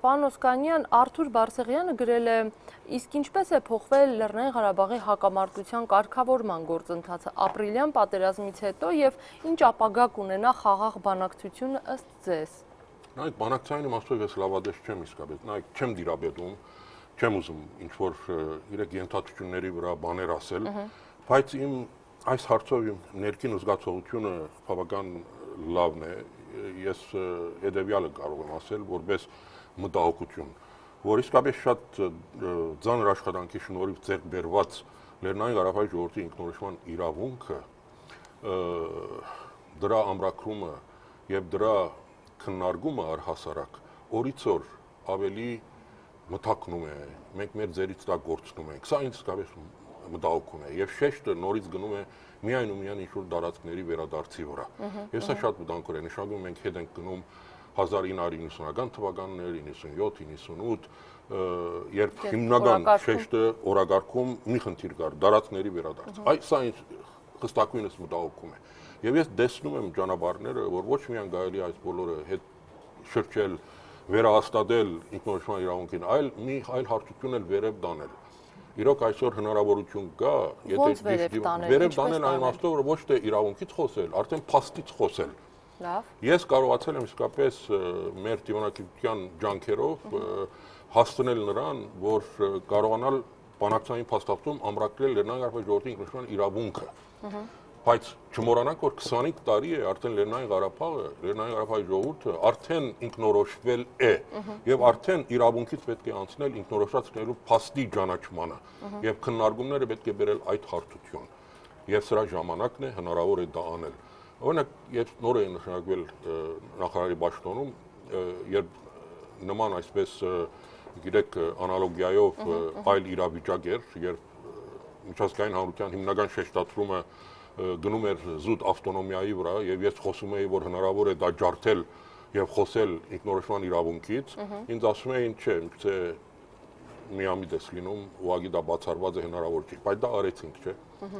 պարոն Օսկանյան, Արթուր Բարսեղյանը գրել է, իսկ ինչպես է փոխվել Լեռնային Ղարաբաղի հակամարտության կարգավորման գործընթացը ապրիլյան պատերազմից հետո եւ ինչ ապագա կունենա խաղաղ բանակցությունը ըստ ձեզ։ Նայեք, բանակցային իմաստով ես լավադես չեմ իսկապես, նայեք, չեմ դիրաբետում, չեմ ուզում ինչ-որ իրեք ենթադրությունների վրա բաներ ասել, բայց իմ այս հարցով իմ ներքին զգացողությունը բավական լավն է, ես հետևյալը կարող եմ ասել, որպես մտահոգություն, որ իսկապես շատ ծանր աշխատանքի շնորհիվ ձեռք բերված Լեռնային Ղարաբաղի ժողովրդի ինքնորոշման իրավունքը, դրա ամրագրումը եւ դրա քննարկումը առհասարակ օրից օր ավելի մթակնում է, մենք մեր ձեռից դա գործնում ենք, սա ինձ իսկապես մտահոգում է եւ շեշտը նորից գնում է միայն ու միայն ինչ-որ դարածքների վերադարձի վրա։ Ես սա շատ մտահոգում եմ, նշանակում մենք հետ ենք գնում 1990-ական թվականներ, 97, 98, երբ հիմնական շեշտը օրագարկում մի խնդիր կար, դարածքների վերադարձ։ Այս սա ինձ խստակույնս մտահոգում է։ Եվ ես տեսնում եմ ճանապարհները, որ ոչ միայն կարելի այս բոլորը հետ շրջել, վերահաստատել ինքնորոշման իրավունքին, այլ մի այլ հարթություն էլ վերև տանել։ Իրոք այսօր հնարավորություն կա, եթե վերև տանել այն իմաստով, որ ոչ թե իրավունքից խոսել, արդեն փաստից խոսել։ Լավ։ Ես կարողացել եմ իսկապես մեր դիվանագիտության ջանքերով հասցնել նրան, որ կարողանալ բանակցային փաստաթղթում ամրագրել Լեռնային Ղարաբաղի ժողովրդի ինքնորոշման իրավունքը։ Բայց չմոռանանք, որ 25 տարի է արդեն Լեռնային Ղարաբաղի ժողովուրդը արդեն ինքնորոշվել է եւ արդեն իրավունքից պետք է անցնել ինքնորոշացնելու փաստի ճանաչմանը եւ քննարկումները պետք է բերել այդ հարթություն։ Եվ սրա ժամանակն է հնարավոր է դա անել։ Օրինակ, երբ նոր է նշանակվել նախարարի պաշտոնում, երբ նման այսպես գիտեք անալոգիայով այլ իրավիճակ էր, երբ միջազգային հանրության հիմնական շեշտադրումը գնում էր զուտ ավտոնոմիայի վրա եւ ես խոսում էի, որ հնարավոր է դա ջարդել եւ խոսել ինքնորոշման իրավունքից, ինձ ասում էին, չէ, միգուցե միամիտ է լինում, ուղղակի դա բացառված է հնարավոր չի, բայց դա արեցինք, չէ,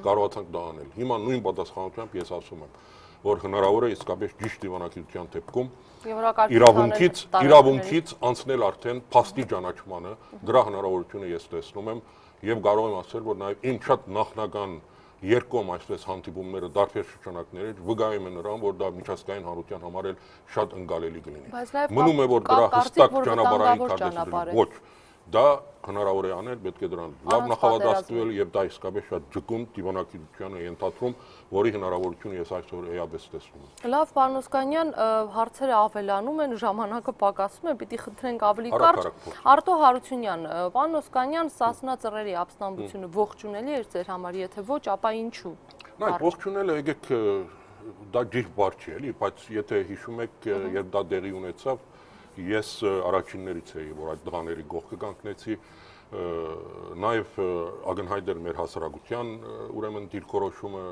կարողացանք դա անել։ Հիմա նույն պատասխանությամբ ես ասում եմ, որ հնարավոր է իսկապես ճիշտ դիվանագիտության դեպքում իրավունքից անցնել արդեն փաստի ճանաչմանը, դրա հնարավորությունը ես տեսնում եմ եւ կարող եմ ասել, որ նաեւ իմ շատ նախնական երկկողմ այսպես հանդիպումները դարբեր շրջանակներից վկայում են նրան, որ դա միջազգային հանրության համար էլ շատ ընկալելի կլինի։ Մնում է, որ դրա հստակ ճանապարհային քարտեզը ոչ, դա հնարավոր է անել, պետք է դրան լավ նախապատրաստվել եւ դա իսկապես շատ ճկուն դիվանագիտության է ենթադրում, որի հնարավորությունը ես այսօր էապես տեսնում եմ։ Լավ, պարոն Օսկանյան, հարցերը ավելանում են, ժամանակը պակասում է, պիտի խնդրենք ավելի կարճ։ Արտո Հարությունյան, պարոն Օսկանյան, Սասնա ծռերի ապստամբությունը ողջունելի էր ձեր համար, եթե ոչ, ապա ինչու։ Նայ, ողջունելը եկեք դա ճիշտ բառ չի, էլի, բայց եթե հիշում եք, երբ դա դեղի ունեցավ, ես առաջիններից էի, որ այդ դղաների կողքը կանգնեցի, նաև ակնհայտ էր մեր հասարակության ուրեմն դիրքորոշումը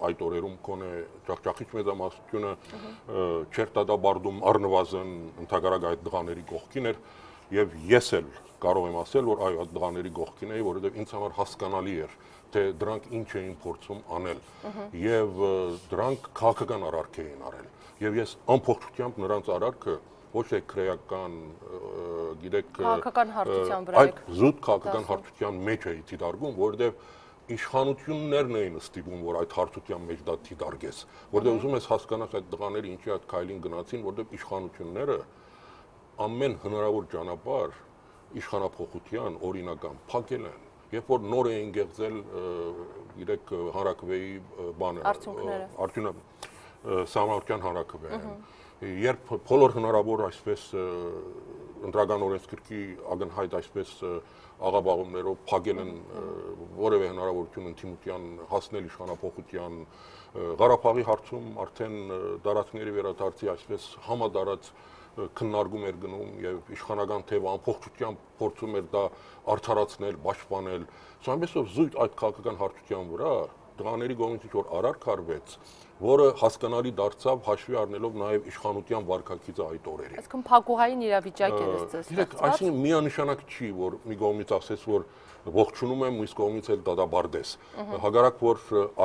այդ օրերում կոնե ջախջախիչ մեծամասնությունը չէր դադարում առնվազն ընդհանրակ այդ դղաների կողքին էր եւ ես էլ կարող եմ ասել, որ այո, այդ դղաների կողքին էի, որովհետեւ ինձ համար հասկանալի էր, թե դրանք ինչ էին փորձում անել եւ դրանք քաղաքական արարք էին արել եւ ես ամբողջությամբ նրանց արարքը ոչ թե քրեական, գիտեք, քաղաքական հարթության վրա եք զուտ քաղաքական հարթության մեջ էի դիտարկում, որովհետև իշխանություններն էին ստիպում, որ այդ հարթության մեջ դա դիտարկես, որովհետև ուզում ես հասկանալ այդ տղաները ինչի այդ քայլին գնացին, որովհետև իշխանությունները ամեն հնարավոր ճանապարհ իշխանափոխության օրինական փակել են, երբ որ նոր էին գեղձել, գիտեք, հանրակրվեի բանը, սահմանադրական հանրակրվեին, երբ բոլոր հնարավոր այսպես ընտրական օրենսգրքի ակնհայտ այսպես աղաբաղումներով փակել են որևէ հնարավորություն ընդդիմության հասնել իշխանափոխության Ղարաբաղի հարցում արդեն դարածքների վերադարձի այսպես համադարած քննարկում էր գնում եւ իշխանական թեւը ամբողջությամբ փորձում էր դա արդարացնել, պաշտպանել։ Սա այնպեսով զույգ այդ քաղաքական հարթության վրա տղաների կողմից ինչ-որ արարք արվեց, որը հասկանալի դարձավ հաշվի առնելով նաև իշխանության վարքագիծը այդ օրերին։ Այսինքն փակուղային իրավիճակ էր ստեղծված։ Գիտեք, այսինքն միանշանակ չի, որ մի կողմից ասես, որ ողջունում եմ, մյուս կողմից էլ դադարდეს։ Հակառակ որ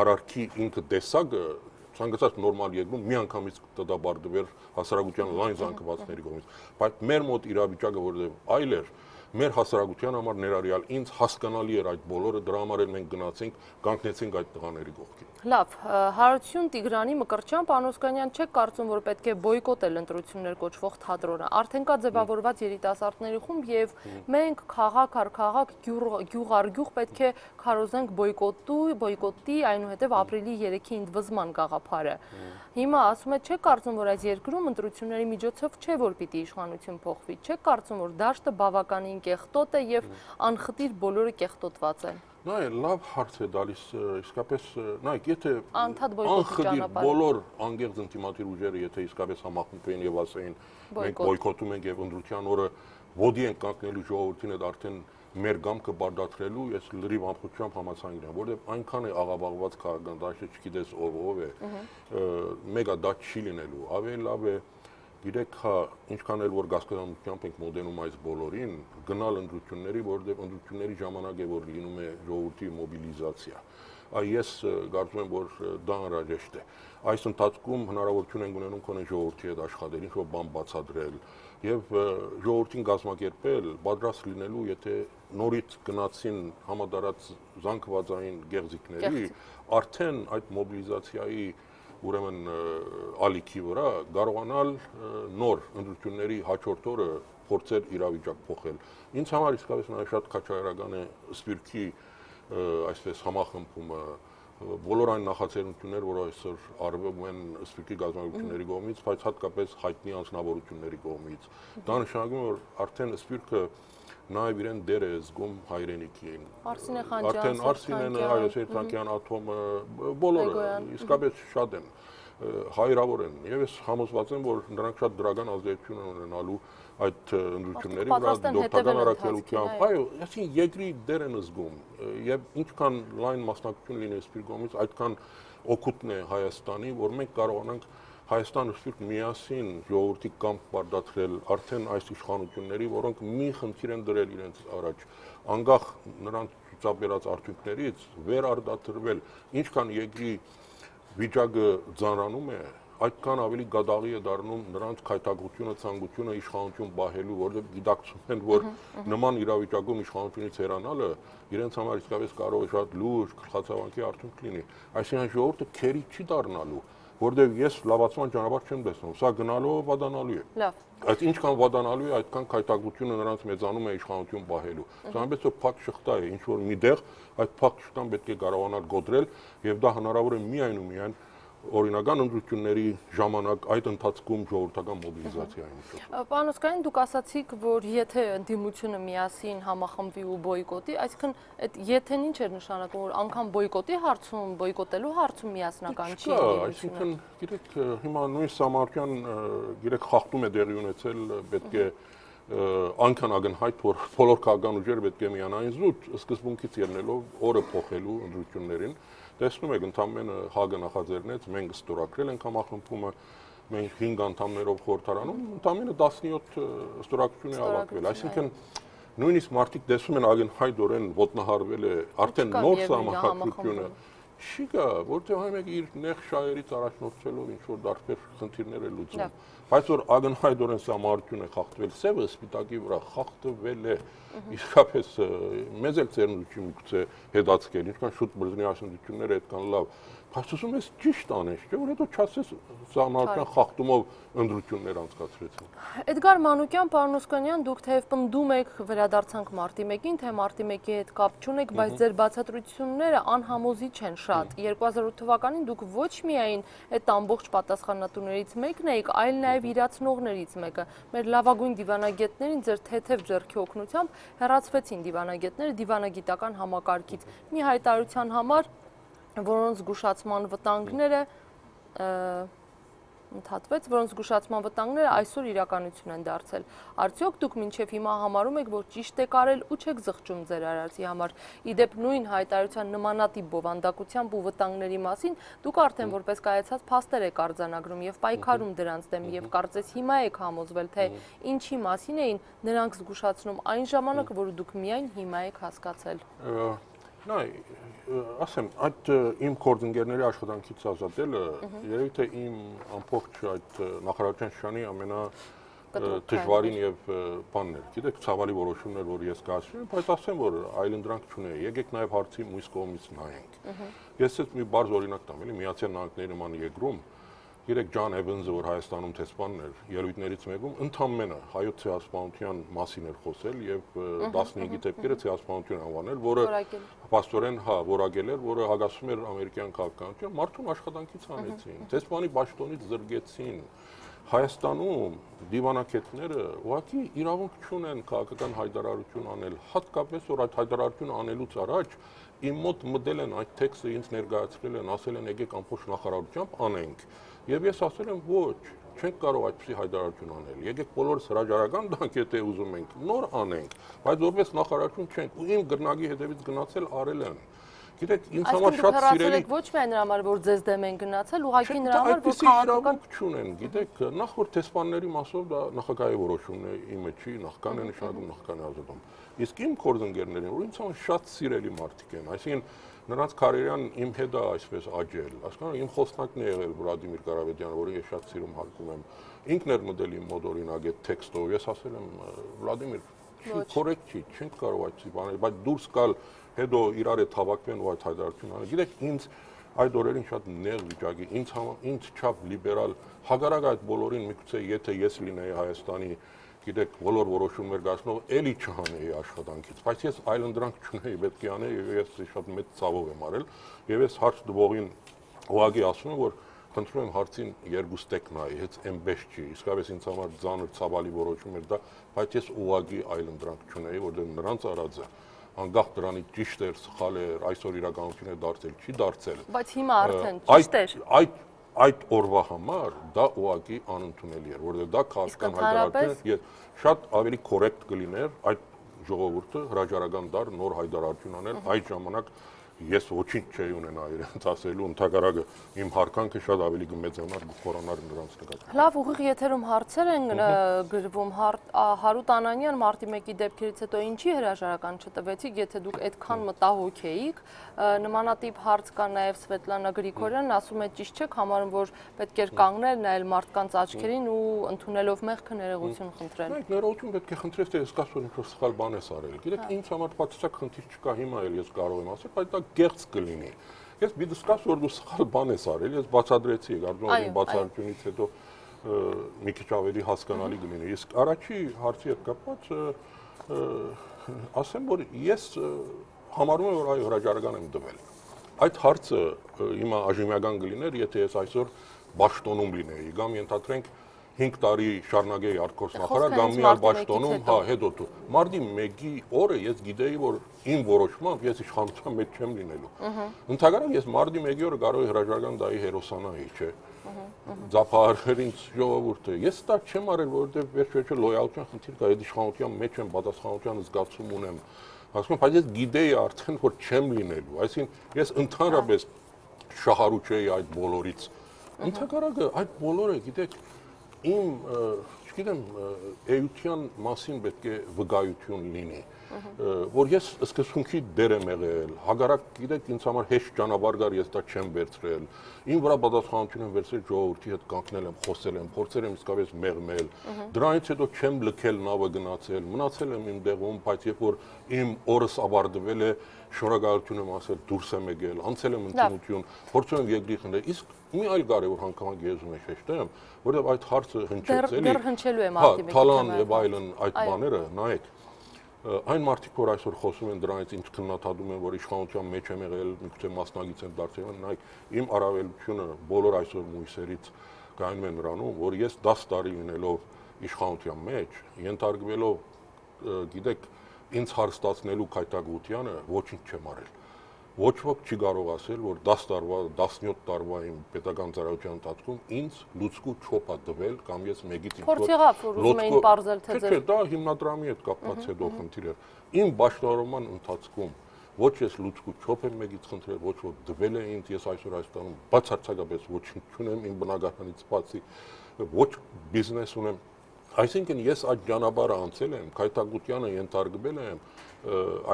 արարքի ինքը տեսակը ցանկացած նորմալ երկրում միանգամից դադարդվեր հասարակության լայն զանգվածների կողմից, բայց մեր մոտ իրավիճակը որովհետև այլ էր, մեր հասարակության համար ներառյալ ինձ հասկանալի էր այդ բոլորը, դրա համար էլ մենք գնացինք, կանգնեցինք այդ տղաների կողքին։ Լավ, Հարություն Տիգրանի Մկրտչյան, պարոն Օսկանյան, չեք կարծում, որ պետք է բոյկոտել ընտրություններ կոչվող թատրոնը։ Արդեն կա ձևավորված երիտասարդների խումբ եւ մենք քաղաք առ քաղաք, գյուղ առ գյուղ պետք է քարոզենք բոյկոտի, այնուհետև ապրիլի 3-ի ընդվզման գաղափարը։ Հիմա ասում եք, չեք կարծում, որ այս երկրում ընտրությունների միջոցով չէ, որ պիտի իշխանություն փոխվի։ Չեք կարծում, որ դաշտը բավականին կեղտոտ է եւ անխտիր բոլորը կեղտոտված են։ Նայ, լավ հարց է տալիս, իսկապես, նայեք, եթե անխտիր բոլոր անգեղծ ինտիմատիվ ուժերը, եթե իսկապես համախմբվեին եւ ասեին, մենք բոյկոտում ենք եւ ընտրության օրը ոդի ենք կանգնելու ժողովրդին այդ արդեն մեր գամքը բարդացրելու, ես լրիվ ամբողջությամբ համաձայն եմ, որովհետեւ այնքան է աղավաղված քաղաքական դաշտը, չգիտես ով է, մեգա դա չի լինելու, ավելի լավ է գիտեք, ինչքան էլ որ գասկրանությամբ ենք մոտենում այս բոլորին, գնալ ընտրությունների, որովհետև ընտրությունների ժամանակ է, որ լինում է ժողովրդի մոբիլիզացիա։ Ես կարծում եմ, որ դա անհրաժեշտ է։ Այս ընթացքում հնարավորություն ենք ունենում քոնե ժողովրդի հետ աշխատել, ինչ-որ բան բացատրել եւ ժողովրդին կազմակերպել, պատրաստ լինելու, եթե նորից գնացին համադարած զանգվածային գեղձիկների, արդեն այդ մոբիլիզացիայի ուրեմն ալիքի վրա կարողանալ նոր ընտրությունների հաջորդ օրը փորձել իրավիճակ փոխել։ Ինձ համար իսկապես նաև շատ քաջարական է Սփյուռքի այսպես համախմբումը, բոլոր այն նախաձեռնությունները, որ այսօր արվում են Սփյուռքի գազམ་ությունների կողմից, բայց հատկապես հայտնի անձնավորությունների կողմից։ Դա նշանակում է, որ արդեն Սփյուռքը նաև իրեն դեր է զգում հայրենիքին։ Արսինե Խանջյան, արդեն Արսինեն, Սերտանկյան, Աթոմը, բոլորը իսկապես շատ են հայրավոր են եւ ես համոզված եմ, որ նրանք շատ դրական ազդեցություն են ունենալու այդ ընտրությունների վրա դոկտորական առաքելությամբ։ Այո, այսինքն երկրի դեր են զգում եւ ինչքան լայն մասնակցություն լինի Սփյուռքի կողմից, այդքան օգուտն է Հայաստանի, որ մենք կարողանանք Հայաստանը Սփյուռք միասին ժողովրդի կամք բարդացրել արդեն այս իշխանությունների, որոնք մի խնդիր են դրել իրենց առաջ, անկախ նրանց ցուցաբերած արդյունքներից վեր արդատրվել, ինչքան երկրի վիճակը ձանրանում է, այդքան ավելի գադաղի է դառնում նրանց քայթակությունը, ցանկությունը իշխանություն բահելու, որովհետև գիտակցում են, որ նման իրավիճակում իշխանությունից հեռանալը իրենց համար իսկապես կարող է շատ լուրջ գլխացավանքի արդյունք լինի։ Այսինքն ժողովուրդը քերի չի դառնալու, որովհետև ես լավացման ճանապարհ չեմ տեսնում, սա գնալով վատանալու է։ Լավ։ Այդ ինչքան վատանալու է, այդքան քայթակությունը նրանց մեծանում է իշխանություն բահելու։ Սա այնպես որ փակ շղթա է, ինչ որ միտեղ այդ փակ շղթան պետք է կարողանալ գոդրել եւ դա հնարավոր է միայն ու միայն օրինական ընտրությունների ժամանակ այդ ընթացքում ժողովրդական մոբիլիզացիայի միջոցով։ Պարոն Օսկանյան, դուք ասացիք, որ եթե ընդդիմությունը միասին համախմբվի ու բոյկոտի, այսինքն այդ եթեն ինչ էր նշանակում, որ անգամ բոյկոտի հարցում, բոյկոտելու հարցում միասնական չի ընդդիմությունը։ Այսինքն, գիտեք, հիմա նույն Սամարյան, գիտեք, խախտում է դեղի ունեցել, պետք է այնքան ակնհայտ, որ բոլոր քաղաքական ուժերը պետք է միանային զուտ սկզբունքից ելնելով օրը փոխելու ընտրություններին։ Տեսնում եք, ընդամենը ՀԱԳ-ը նախաձեռնեց, մենք ստորագրել ենք համախմբումը, մենք 5 անդամներով խորհրդարանում, ընդամենը 17 ստորագրություն է ավարտվել։ Այսինքն նույնիսկ մարդիկ տեսում են ակնհայտորեն ոտնահարվել է արդեն նոր համախմբությունը։ Չի գա, որտեղ այն մեկը իր նեղ շահերից առաջնորդելով ինչ որ դարբեր խնդիրներ է լուծում։ Բայց որ ակնհայտորեն սամարություն է խախտվել, սևը սպիտակի վրա խախտվել է, իսկապես մեզ էլ ծերնություն գուցե հետացկել, ինչքան շուտ բրզնի ասնդությունները այդքան լավ, բայց ասում ես ճիշտ անես, չէ՞ որ հետո չասես սամարության խախտումով ընտրություններ անցկացրեցին։ Էդգար Մանուկյան, պարոն Օսկանյան, դուք թեև պնդում եք, վերադարձանք մարտի 1-ին, թե մարտի 1-ի հետ կապ չունեք, բայց ձեր բացատրությունները անհամոզիչ են շատ։ 2008 թվականին դուք ոչ միայն այդ ամբողջ պատասխանատուներից մեկն եք, այլ նաև իրացնողներից մեկը։ Մեր լավագույն դիվանագետներին ձեր թեթև ձեռքի օգնությամբ հեռացվեցին դիվանագետները դիվանագիտական համակարգից։ Մի հայտարարության համար, որոնց զգուշացման վտանգները ընդհատվեց, որոնց զգուշացման վտանգները այսօր իրականություն են դարձել։ Արդյոք դուք մինչև հիմա համարում եք, որ ճիշտ եք արել ու չեք զղջում ձեր արարածի համար։ Իդեպ նույն հայտարարության նմանատիպ բովանդակությամբ ու վտանգների մասին դուք արդեն որպես կայացած փաստեր եք արձանագրում եւ պայքարում դրանց դեմ եւ կարծես հիմա եք համոզվել, թե ինչի մասին էին նրանք զգուշացնում այն ժամանակ, որ դուք միայն հիմա եք հասկացել։ Ասեմ, այդ իմ կորձընկերների աշխատանքից ազատելը երևի թե իմ ամբողջ այդ նախարարության շրջանի ամենադժվարին եւ բանն էր։ Գիտեք, ցավալի որոշումներ, որ ես կայացրել եմ, բայց ասեմ, որ այլընտրանք չունեի։ Եկեք նաեւ հարցի մյուս կողմից նայենք։ Ես ես մի բարձ օրինակ տամ, էլի Միացյալ Նահանգների նման երկրում Գիտեք Ջան Էվենսը, որ Հայաստանում տեսփանն էր, ելույթներից մեկում ընդամենը հայոց ցեղասպանության մասին էր խոսել եւ 15-ի դեպքերը ցեղասպանություն անվանել, որը փաստորեն որակել էր, որը հագասում էր ամերիկյան քաղաքականություն, մարդուն աշխատանքից հանեցին, տեսփանի պաշտոնից զրկեցին։ Հայաստանում դիվանագետները ուղղակի իրավունք չունեն քաղաքական հայտարարություն անել, հատկապես որ այդ հայտարարությունը անելուց առաջ իմ մոտ մտել են այդ տեքստը ինձ ներկայացրել են, ասել են եկեք ամբողջ նախարարությամբ անենք։ Եվ ես ասել եմ ոչ, չենք կարող այդպիսի հայտարարություն անել։ Եկեք բոլորս հրաժարական տանք, եթե ուզում ենք, նոր անենք, բայց որպես նախարարություն չենք։ Ու իմ գրնագի հետևից գնացել արել են։ Գիտեք, ինձ համար շատ սիրելի ոչ միայն նրա համար, որ ձեզ դեմ են գնացել, ուղղակի նրա համար, որ քաղաքական չունեն, գիտեք, նախորդ տեսփանների մասով դա նախագահի որոշումն է, իմը չի, նախքան է նշանակում, նախքան է ազատում։ Իսկ իմ կորձընկերներին, որ ինձ համար շատ սիրելի մարդիկ են, այսինքն նրանց կարիերան իմ հետ է այսպես աճել։ Հասկանու՞մ, իմ խոսնակն է եղել Վլադիմիր Կարապետյանը, որը ես շատ սիրում հարգում եմ։ Ինքն էր մտել իմ մոտ օրինակ այդ տեքստով, ես ասել եմ Վլադիմիր, կորեկտ չի, չենք կարող այդպիսի բաներ, բայց դուրս գալ հետո իրար հետ հավաքվեն ու այդ հայտարարություն անել։ Գիտեք, ինձ այդ օրերին շատ նեղ վիճակի, ինձ չափ լիբերալ, հակառակ այդ բոլորին միգուցե եթե ես լինեի Հայաստանի, գիտեք, բոլոր որոշումներ կայացնող, էլի չհանեի աշխատանքից, բայց ես այլընտրանք չունեի, պետք է անեի եւ ես շատ մեծ ցավով եմ արել եւ ես հարց տվողին ուղղակի ասում եմ, որ խնդրում եմ հարցին երկու ստեկ նայի, հենց այնպես չի, իսկապես ինձ համար ծանր ցավալի որոշում էր դա, բայց ես ուղղակի այլընտրանք չունեի, որտեղ նրանց արածը անկախ դրանից ճիշտ էր, սխալ էր, այսօր իրականություն է դարձել, չի դարձել։ Բայց հիմա արդեն ճիշտ էր։ Այդ օրվա համար դա ուղղակի անընդունելի էր, որովհետեւ դա քաղաքական հայտարարություն է, շատ ավելի կորեկտ կլիներ այդ ժողովուրդը հրաժարական դար նոր հայտարարություն անել, այդ ժամանակ ես ոչինչ չէի ունենա իրենց ասելու, ընդհակառակը իմ հարկանքը շատ ավելի կմեծանար ու խորանար նրանց նկատմամբ։ Լավ, ուղիղ եթերում հարցեր են գրվում, Հարութ Անանյան, մարտի 1-ի դեպքերից հետո ինչի հրաժարական չտվեցիք, եթե դուք այդքան մտահոգ էիք։ Նմանատիպ հարց կա նաև Սվետլանա Գրիգորյանն, ասում է ճիշտ չէ, համարում որ պետք էր կանգնել, նայել մարդկանց աչքերին ու ընդունելով մեղքը ներողություն խնդրել։ Այդ ներողություն պետք է խնդրես, թե սկաց որ ինչ-որ սխալ բան ես արել։ Գիտեք, ինձ համար բացարձակ խնդիր չկա, հիմա էլ ես կարող եմ ասել, բայց դա գեղձ կլինի։ Ես մի դսկաց որ դու սխալ բան ես արել, ես բացադրեցի, կարծում եմ բացառությունից հետո մի քիչ ավելի հասկանալի կլինի։ Իսկ առաջի հարցի հետ կապված ասեմ, որ ես համարում եմ, որ այո, հրաժարական եմ տվել։ Այդ հարցը հիմա աժիմական կլիներ, եթե ես այսօր Բաշտոնում լինեի, կամ ենթադրենք 5 տարի շարունակեի արտգործ նախարար, կամ մի այլ Բաշտոնում, հետո դու։ Մարտի 1-ի օրը ես գիտեի, որ իմ որոշմամբ ես իշխանության մեջ չեմ լինելու։ Ընդհանրապես ես մարտի 1-ի օրը կարող էի հրաժարական տայի հերոսանայի, չէ։ Ձափահարել ինձ ժողովուրդը։ Ես դա չեմ արել, որովհետև վերջ-վերջը լոյալության խնդիր կա, այդ իշխանության մեջ եմ, պատասխանատվության զգացում ունեմ։ Հասկանում, բայց ես գիտեի արդեն, որ չեմ լինելու։ Այսինքն ես ընդհանրապես շահառու չէի այդ բոլորից։ Ընդհանրակը այդ բոլորը, գիտեք, իմ, չգիտեմ, էության մասին պետք է վկայություն լինի, որ ես սկզբունքի դեր եմ եղել, հակառակ, գիտեք, ինձ համար հեշտ ճանապարհ կար, ես դա չեմ վերցրել, իմ վրա պատասխանատվություն եմ վերցրել, ժողովրդի հետ կանգնել եմ, խոսել եմ, փորձել եմ իսկապես մեղմել, դրանից հետո չեմ լքել նավը գնացել, մնացել եմ իմ տեղում, բայց երբ որ իմ օրս ավարտվել է, շնորհակալություն եմ ասել, դուրս եմ եկել, անցել եմ ընդունություն, փորձում եմ երկրի խնդրել, իսկ մի այլ կարևոր հանգամանք եզում է շեշտեմ, որովհետև այդ հարցը հնչեց էլի, դեռ հնչելու է մարտի 1-ի Թալան եւ այլն այդ բաները, նայեք, այն մարդիկ, որ այսօր խոսում են դրանից, ինձ քննադատում են, որ իշխանության մեջ եմ եղել, միգուցե մասնագիծ եմ դարձել, նայեք, իմ առավելությունը բոլոր այսօր մույսերից կայանում է նրանում, որ ես 10 տարի լինելով իշխանության մեջ, ենթարկվելով, գիտեք, ինձ հարստացնելու քայտագությանը ոչինչ չեմ արել։ ոչ ոք չի կարող ասել, որ 10 տարվա, 17 տարվա իմ պետական ծառայության ընթացքում ինձ լուցկու չոփ է տվել կամ ես մեկից ինչ-որ Փորձ եղավ, որ ուզում էին պարզել թե ձեր։ Չէ, դա հիմնադրամի հետ կապված հետո խնդիր էր։ Իմ պաշտոնավորման ընթացքում ոչ ես լուցկու չոփ եմ մեկից խնդրել, ոչ որ դվել է ինձ, ես այսօր Հայաստանում բացարձակապես ոչինչ չունեմ իմ բնակարանից բացի, ոչ բիզնես ունեմ։ Այսինքն ես այդ ճանապարհը անցել եմ, քայթակությանը ենթարկվել եմ,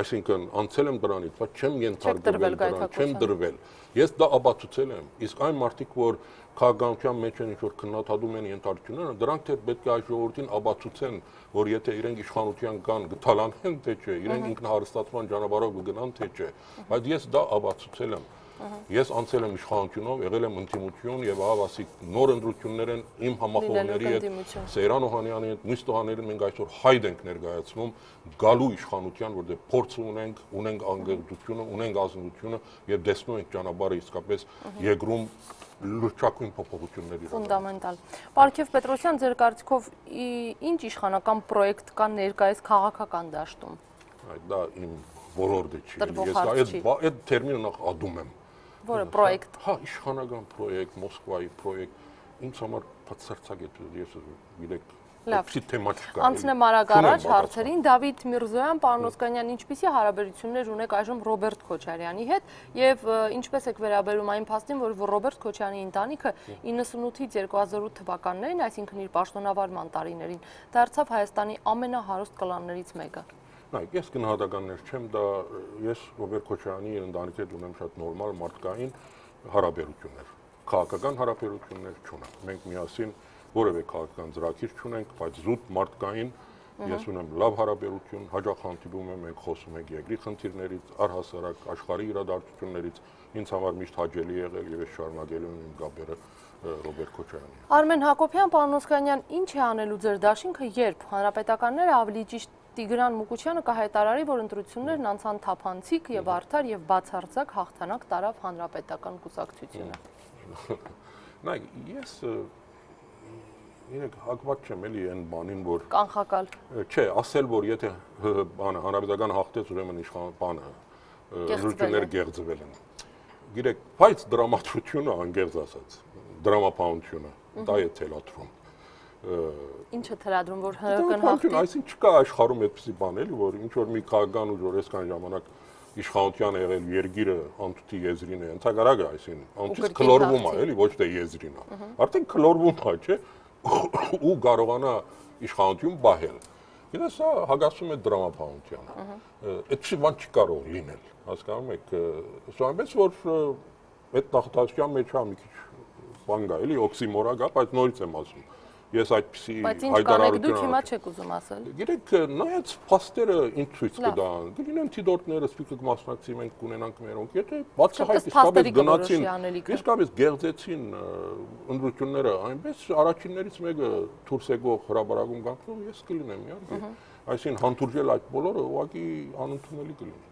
այսինքն անցել եմ դրանից, բայց չեմ ենթարկվել դրան, չեմ դրվել։ Ես դա ապացուցել եմ, իսկ այն մարդիկ, որ քաղաքականության մեջ են ինչ-որ քննադատում են ենթարկությունները, դրանք թե պետք է այս ժողովրդին ապացուցեն, որ եթե իրենք իշխանության կան գտալանեն, թե չէ, իրենք ինքնահարստացման ճանապարհով կգնան, թե չէ, բայց ես դա ապացուցել եմ։ Ես անցել եմ իշխանությունով, եղել եմ ընդդիմություն եւ ահավասիկ նոր ընտրություններ են իմ համախոհների հետ, Սեյրան Օհանյանի հետ, Մույս Տոհաներին մենք այսօր հայտ ենք ներկայացնում գալու իշխանության, որտեղ փորձ ունենք անկեղծությունը, ունենք ազնվությունը եւ տեսնում ենք ճանապարհը իսկապես երկրում լրջակույն փոփոխությունների ֆունդամենտալ։ Պարքև Պետրոսյան, ձեր կարծիքով ինչ իշխանական պրոյեկտ կա ներկայիս քաղաքական դաշտում։ Դա իմ ոլորտը չի։ Ես այդ տերմինը նախ ադում եմ։ Որը պրոյեկտ։ Հա, իշխանական պրոյեկտ, Մոսկվայի պրոյեկտ, ինձ համար բացարձակ է, ես գիտեք, այդպիսի թեմա չկա։ Անցնեմ արագ առաջ հարցերին, Դավիթ Միրզոյան, պարոն Օսկանյան, ինչպիսի հարաբերություններ ունեք այժմ Ռոբերտ Քոչարյանի հետ եւ ինչպես եք վերաբերում այն փաստին, որ Ռոբերտ Քոչարյանի ընտանիքը 98-ից 2008 թվականներին, այսինքն իր պաշտոնավարման տարիներին, դարձավ Հայաստանի ամենահարուստ կլաններից մեկը։ Նայեք, ես գնահատականներ չեմ, դա ես Ռոբերտ Քոչարյանի ընտանիքի հետ ունեմ շատ նորմալ մարդկային հարաբերություններ, քաղաքական հարաբերություններ չունեմ։ Մենք միասին որևէ քաղաքական ծրագիր չունենք, բայց զուտ մարդկային ես ունեմ լավ հարաբերություն, հաճախ հանդիպում եմ, մենք խոսում ենք երկրի խնդիրներից, առհասարակ աշխարհի իրադարձություններից, ինձ համար միշտ հաճելի եղել եւ ես շարունակելու եմ իմ կապերը Ռոբերտ Քոչարյանի։ Արմեն Հակոբյան, պարոն Օսկանյան, ինչ է անելու ձեր դաշինքը, երբ հանրապետականները ավելի ճիշտ Տիգրան Մուկուչյանը կհայտարարի, որ ընտրություններն անցան թափանցիկ եւ արդար եւ բացարձակ հաղթանակ տարավ հանրապետական կուսակցությունը։ Նայ, ես իրեք հակված չեմ էլի այն բանին, որ կանխակալ։ Չէ, ասել, որ եթե բանը հանրապետական հաղթեց, ուրեմն իշխան բանը ընտրությունները գեղձվել են։ Գիտեք, բայց դրամատուրգությունը անգերձ ասած, դրամապանությունը, դա է թելադրում։ Ինչը թելադրում, որ հնարական այսինքն չկա աշխարհում այդպիսի բան էլի, որ ինչ որ մի քաղաքական ու որ այսքան ժամանակ իշխանության եղել երկիրը անտուտի եզրին է, ընդհանրակը, այսինքն անտուտ քլորվում է, էլի, ոչ թե եզրին է։ Արդեն քլորվում է, չէ՞, ու կարողանա իշխանություն բահել։ Գիտես, սա հագասում է դրամապանությանը։ Այդպիսի բան չի կարող լինել, հասկանում եք, սա այնպես որ այդ նախտասության մեջ է մի քիչ բան գա, էլի, օքսիմորա գա, բայց նորից եմ ասում։ Ես այդպիսի հայտարարություն դուք հիմա չեք ուզում ասել։ Գիտեք, նայած փաստերը ինչ ցույց կտան։ Կլինեն թիդորտները, սպիկը մասնակցի մենք կունենանք մերոնք։ Եթե բացահայտ իսկապես գնացին, իսկապես գեղձեցին ընդրությունները, այնպես առաջիններից մեկը Թուրսեգող հրաբարակում գանքնով ես կլինեմ, իհարկե։ Այսինքն հանդուրժել այդ բոլորը ուղղակի անընդունելի կլինի։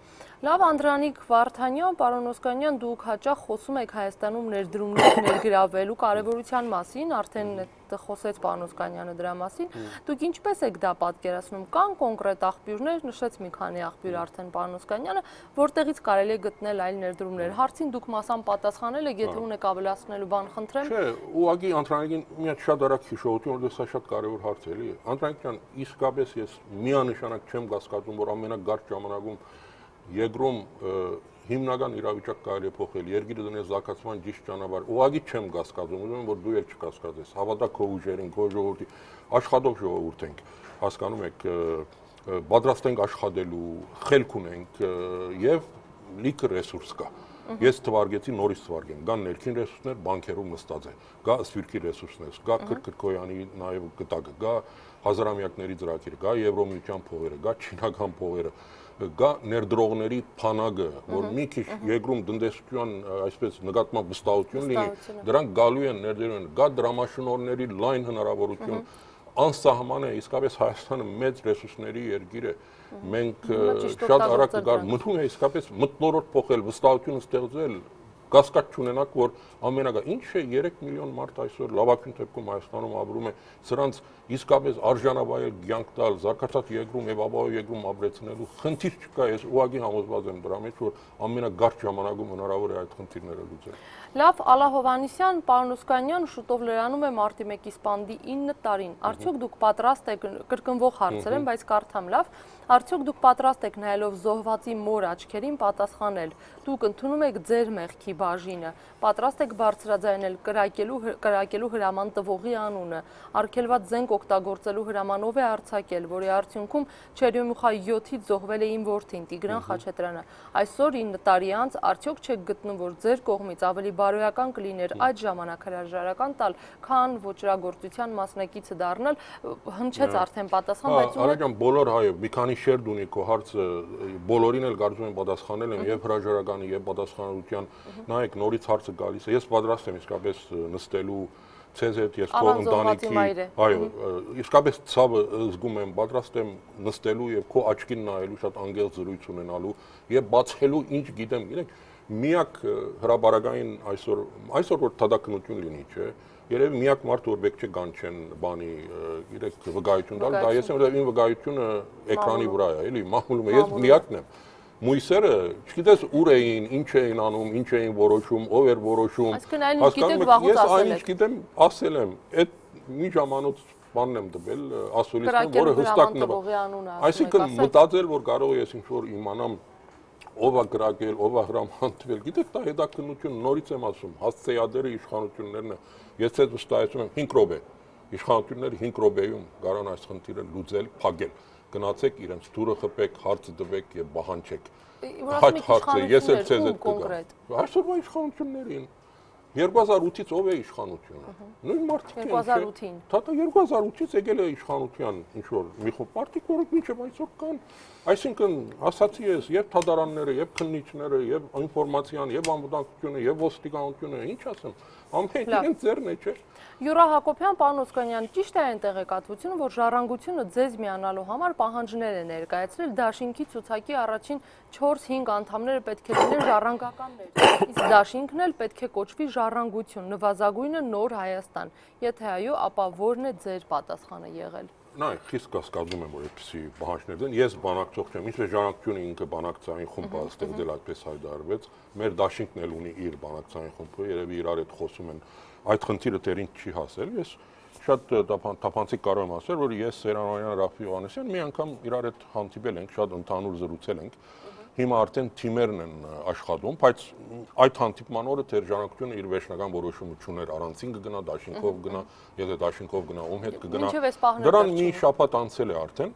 Լավ, Անդրանիկ Վարդանյան, պարոն Օսկանյան, դուք հաճախ խոսում եք Հայաստանում ներդրումներ ներգրավելու կարևորության մասին, արդեն խոսեց պարոն Օսկանյանը դրա մասին։ Դուք ինչպես եք դա պատկերացնում։ Կան կոնկրետ աղբյուրներ, նշեց մի քանի աղբյուր արդեն պարոն Օսկանյանը, որտեղից կարելի է գտնել այլ ներդրումներ։ Հարցին դուք մասամբ պատասխանել եք, եթե ունեք ավելացնելու բան, խնդրեմ։ Չէ, ուղղակի Անդրանիկին մի հատ շատ արագ հիշողություն, որովհետև սա շատ կարևոր հարց է, էլի։ Անդրանիկ ջան, իսկապես ես միանշանակ չեմ կասկածում, որ ամենագարճ ժամանակում Երկրում հիմնական իրավիճակ կարելի է փոխել, երկիրը դնել զարգացման ճիշտ ճանապարհ։ Ուղղակի չեմ կասկածում, ուզում եմ որ դու էլ չկասկածես։ Հավատա քո ուժերին, քո ժողովրդի, աշխատող ժողովուրդ ենք, հասկանում եք, պատրաստ ենք աշխատելու, խելք ունենք եւ լիքը ռեսուրս կա։ Ես թվարկեցի նորից թվարկեմ, կան ներքին ռեսուրսներ, բանկերում նստած է, կա սփյուռքի ռեսուրսներ, կա Քրկոյանի նաեւ գտակը, կա հազարամյակների ծրագիրը, կա Եվրոմիության փողերը, կա չինական փողերը, կա ներդրողների փանագը, որ մի քիչ երկրում տնտեսության այսպես նկատմամբ վստահություն լինի, դրանք գալու են ներդրեն, կա դրամաշնորհների լայն հնարավորություն, անսահման է, իսկապես Հայաստանը մեծ ռեսուրսների երկիր է, մենք շատ արագ կգար, մտնում է իսկապես մթնոլորտ փոխել, վստահություն ստեղծել, կասկած չունենաք, որ ամենագա ինչ է 3 միլիոն մարդ այսօր լավագույն դեպքում Հայաստանում ապրում է, սրանց իսկապես արժանավայել կյանք տալ, զարգացած երկրում եւ ապահով երկրում ապրեցնելու խնդիր չկա, ես ուղղակի համոզված եմ դրա մեջ, որ ամենագարճ ժամանակում հնարավոր է այդ խնդիրները լուծել։ Լավ, Ալա Հովհաննիսյան, պարոն Ոսկանյան, շուտով լրանում է մարտի 1-ի սպանդի 9 տարին։ Արդյոք դուք պատրաստ եք, կրկնվող հարցեր են, բայց կարդամ լավ, արդյոք դուք պատրաստ եք նայելով զոհվածի մոր աչքերին պատասխանել։ Դուք ընդունում եք ձեր մեղքի բաժինը, պատրաստ եք բարձրաձայնել կրակելու հրաման տվողի անունը, արգելված զենք օգտագործելու հրամանով է արձակել, որի արդյունքում Չերյոմուխա 7-ից զոհվել է իմ որդին Տիգրան Խաչատրյանը։ Այսօր 9 տարի անց արդյոք չեք գտնում, որ ձեր կողմից ավելի բարոյական կլիներ այդ ժամանակ հրաժարական տալ, քան ոճրագործության մասնակիցը դառնալ, հնչեց արդեն պատասխան, բայց Արաջան, բոլոր հայը մի քանի շերտ ունի քո հարցը, բոլորին էլ կարծում եմ պատասխանել եմ եւ հրաժարականի եւ պատասխանատվության, նայեք նորից հարցը գալիս է, ես պատրաստ եմ իսկապես նստելու ցեզ հետ, ես քո ընտանիքի, այո, իսկապես ցավը զգում եմ, պատրաստ եմ նստելու եւ քո աչքին նայելու, շատ անգեղ զրույց ունենալու եւ բացելու ինչ գիտեմ, գիտեք, միակ հրաբարակային այսօր որ թադակնություն լինի, չէ, երևի միակ մարդը որ բեք չէ գանչեն բանի, գիտեք, վկայություն տալ, դա ես եմ, որ իմ վկայությունը էկրանի վրա է, էլի, մահմուլում է, ես միակն եմ։ Մույսերը, չգիտես ուր էին, ինչ էին անում, ինչ էին որոշում, ով էր որոշում։ Ես այնինչ գիտեմ, ասել եմ, այդ մի ժամանոց բանն եմ տվել ասուլիսին, որը հստակ նվա։ Այսինքն մտածել, որ կարող է ես ինչ-որ իմանամ ով է գրակել, ով է հրամանտվել, գիտեք, դա հետաքննություն, նորից եմ ասում, հասցեադերը իշխանություններն է, ես ցեզ վստահեցում եմ 5 րոպե, իշխանությունները 5 րոպեում կարան այս խնդիրը լուծել, փակել, գնացեք իրենց դուրը խփեք, հարցը տվեք եւ բահանջեք։ Այդ հարցը ես էլ ցեզ հետ կգամ։ Այսօրվա իշխանություններին 2008-ից ով է իշխանությունը։ Նույն մարդիկ են։ 2008-ին։ Դա 2008-ից եկել է իշխանության ինչ որ մի խումբ մարդիկ, որոնք մինչև այսօր կան։ Այսինքն, ասացի ես, եւ թադարանները, եւ քննիչները, եւ ինֆորմացիան, եւ անվտանգությունը, եւ ոստիկանությունը, ինչ ասեմ, ամեն ինչ ձեռն է, չէ՞։ Յուրա Հակոբյան, պարոն Ոսկանյան, ճիշտ է այն տեղեկատվությունը, որ ժառանգությունը ձեզ միանալու համար պահանջներ է ներկայացրել, դաշինքի ցուցակի առաջին 4-5 անդամները պետք է լինեն ժառանգականներ, իսկ դաշինքն էլ պետք է կոչվի ժառանգություն, նվազագույնը Նոր Հայաստան։ Եթե այո, ապա ո՞րն է ձեր պատասխանը եղել։ Նայ, խիստ կասկածում եմ, որ այդպիսի պահանջներ դեն, ես բանակցող չեմ, ինչ-որ ժառանգությունը ինքը բանակցային խումբ է ստեղծել, այդպես հայտարարվեց, մեր դաշինքն էլ ունի իր բանակցային խումբը, երևի իրար հետ խոսում են, այդ խնդիրը դերին չի հասել, ես շատ տափանցիկ կարող եմ ասել, որ ես Սերանոյան Ռաֆի Հովհաննիսյան մի անգամ իրար հետ հանդիպել ենք, շատ ընդհանուր զրուցել ենք, հիմա արդեն թիմերն են աշխատում, բայց այդ հանդիպման օրը դեր ժառանգությունը իր վերջնական որոշումը չուներ, առանցին կգնա, դաշինքով գնա, եթե դաշինքով գնա, ում հետ կգնա։ Դրան մի շաբաթ անցել է արդեն,